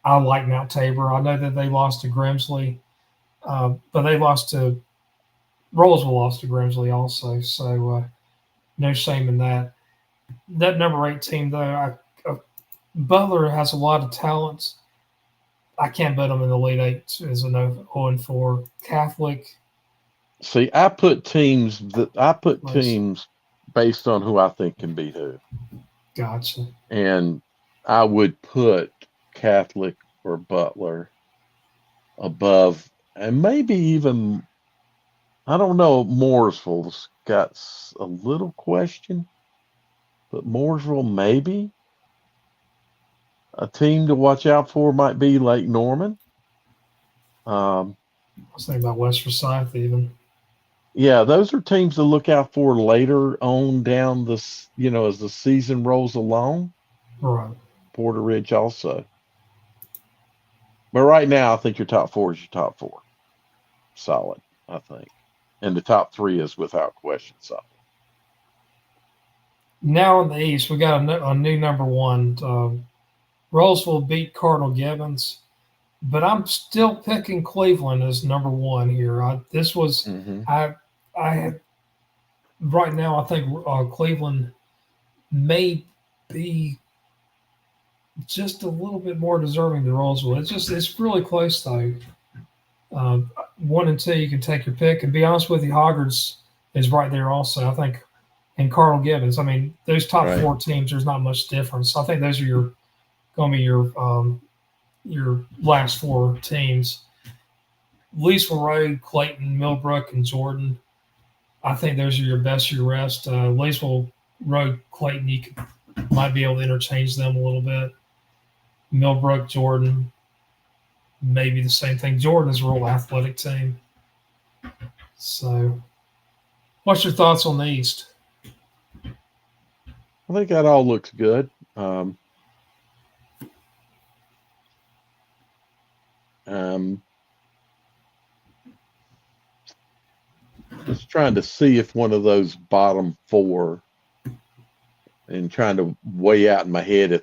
I like Mount Tabor. I know that they lost to Grimsley, but they lost to Rollsville, lost to Grimsley also. So no shame in that. That number eight team though, Butler has a lot of talents. I can't bet them in the Elite Eight as an 0-4. Catholic, See, I put nice. teams based on who I think can beat who. Gotcha. And I would put Catholic or Butler above, and maybe even, I don't know, Mooresville's got a little question, but Mooresville maybe. A team to watch out for might be Lake Norman. Um, I was thinking about West Forsyth even. yeah, those are teams to look out for later on down as the season rolls along. Right. Porter Ridge also. But right now, I think your top four is your top four. Solid, I think. And the top three is without question solid. Now in the East, we got a new number one. Roseville beat Cardinal Gibbons, but I'm still picking Cleveland as number one here. This was Hmm. I I had right now. I think Cleveland may be just a little bit more deserving than Roseville. It's really close though. One and two, you can take your pick. And be honest with you, Hoggard's is right there also. I think, and Carl Gibbons. I mean, those top Right. four teams, there's not much difference. I think those are going to be your last four teams. Leesville Road, Clayton, Millbrook, and Jordan. I think those are your best, your rest. Leesville Road, Clayton, might be able to interchange them a little bit. Millbrook, Jordan, maybe the same thing. Jordan is a real athletic team. So, what's your thoughts on the East? I think that all looks good. Um, um, just trying to see if one of those bottom four, and trying to weigh out in my head if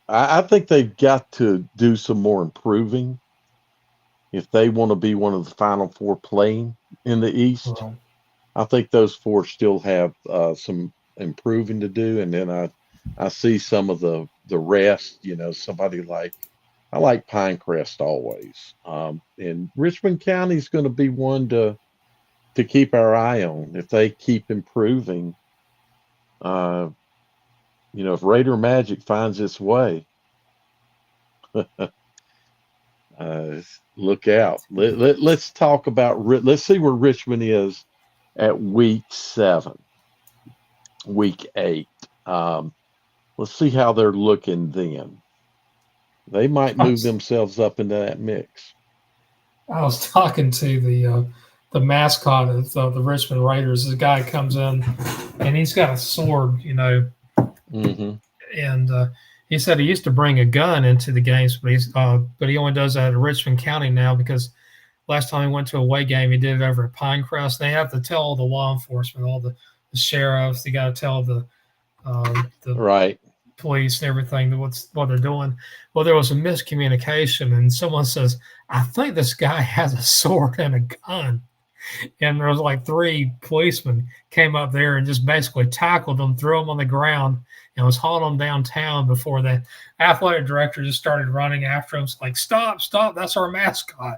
I think they've got to do some more improving if they want to be one of the final four playing in the East. Well, I think those four still have some improving to do, and then I see some of the rest. Somebody like I like Pinecrest always, and Richmond County is going to be one to keep our eye on if they keep improving. Uh, if Raider Magic finds its way, uh, look out. Let's talk about. Let's see where Richmond is at week 7, week 8. Um, let's see how they're looking then. They might I move was, themselves up into that mix. I was talking to the mascot of the Richmond Raiders. The guy comes in and he's got a sword, Hmm. and he said he used to bring a gun into the games, but he only does that at Richmond County now because last time he went to a away game, he did it over at Pinecrest. They have to tell all the law enforcement, all the sheriffs. They got to tell the Right. police and everything that what they're doing. Well, there was a miscommunication, and someone says, "I think this guy has a sword and a gun." And there was like 3 policemen came up there and just basically tackled them, threw them on the ground, and was hauling them downtown before the athletic director just started running after him. It's like, stop, stop, that's our mascot.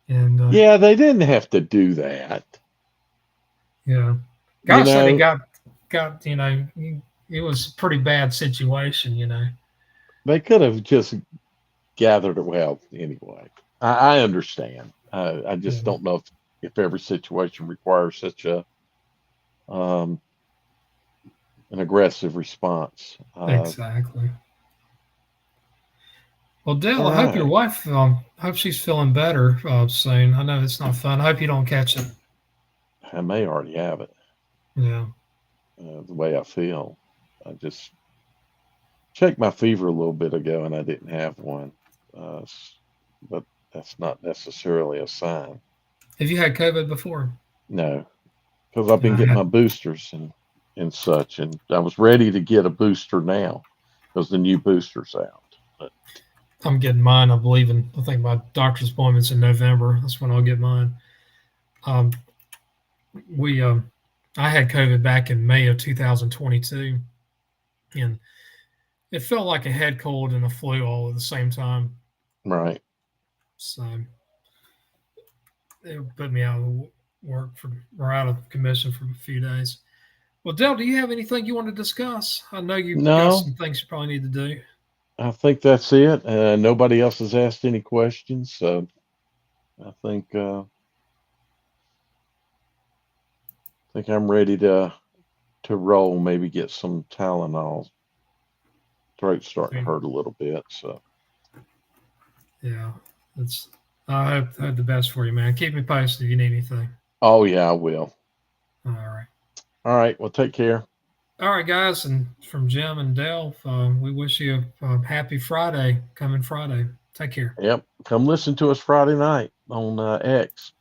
And Yeah, they didn't have to do that. Yeah. You God said he know, got it was a pretty bad situation, they could have just gathered it. Well, anyway, I understand. I just Yeah, don't know if every situation requires such a um, an aggressive response. exactly. Well, All Dale, I hope your right. wife, hope she's feeling better soon. I know it's not fun. I hope you don't catch it. I may already have it, Yeah. the way I feel. I just checked my fever a little bit ago and I didn't have one. Uh, but that's not necessarily a sign. Have you had COVID before? No, because I've been I getting had, my boosters and such, and I was ready to get a booster now because the new booster's out. But I'm getting mine. I think my doctor's appointment's in November. That's when I'll get mine. Um, we, I had COVID back in May of 2022, and it felt like a head cold and a flu all at the same time. right. So it put me out of work or out of commission for a few days. Well, Dell, do you have anything you want to discuss? I know you've got No, some things you probably need to do. I think that's it. Nobody else has asked any questions, so I think I'm ready to roll. Maybe get some Tylenol. Throat's starting to hurt a little bit. So, Yeah, it's. I hope the best for you, man. Keep me posted if you need anything. oh yeah, I will. All right. All right. Well, take care. All right, guys, and from Jim and Dale, we wish you a happy Friday, coming Friday. Take care. Yep. Come listen to us Friday night on X.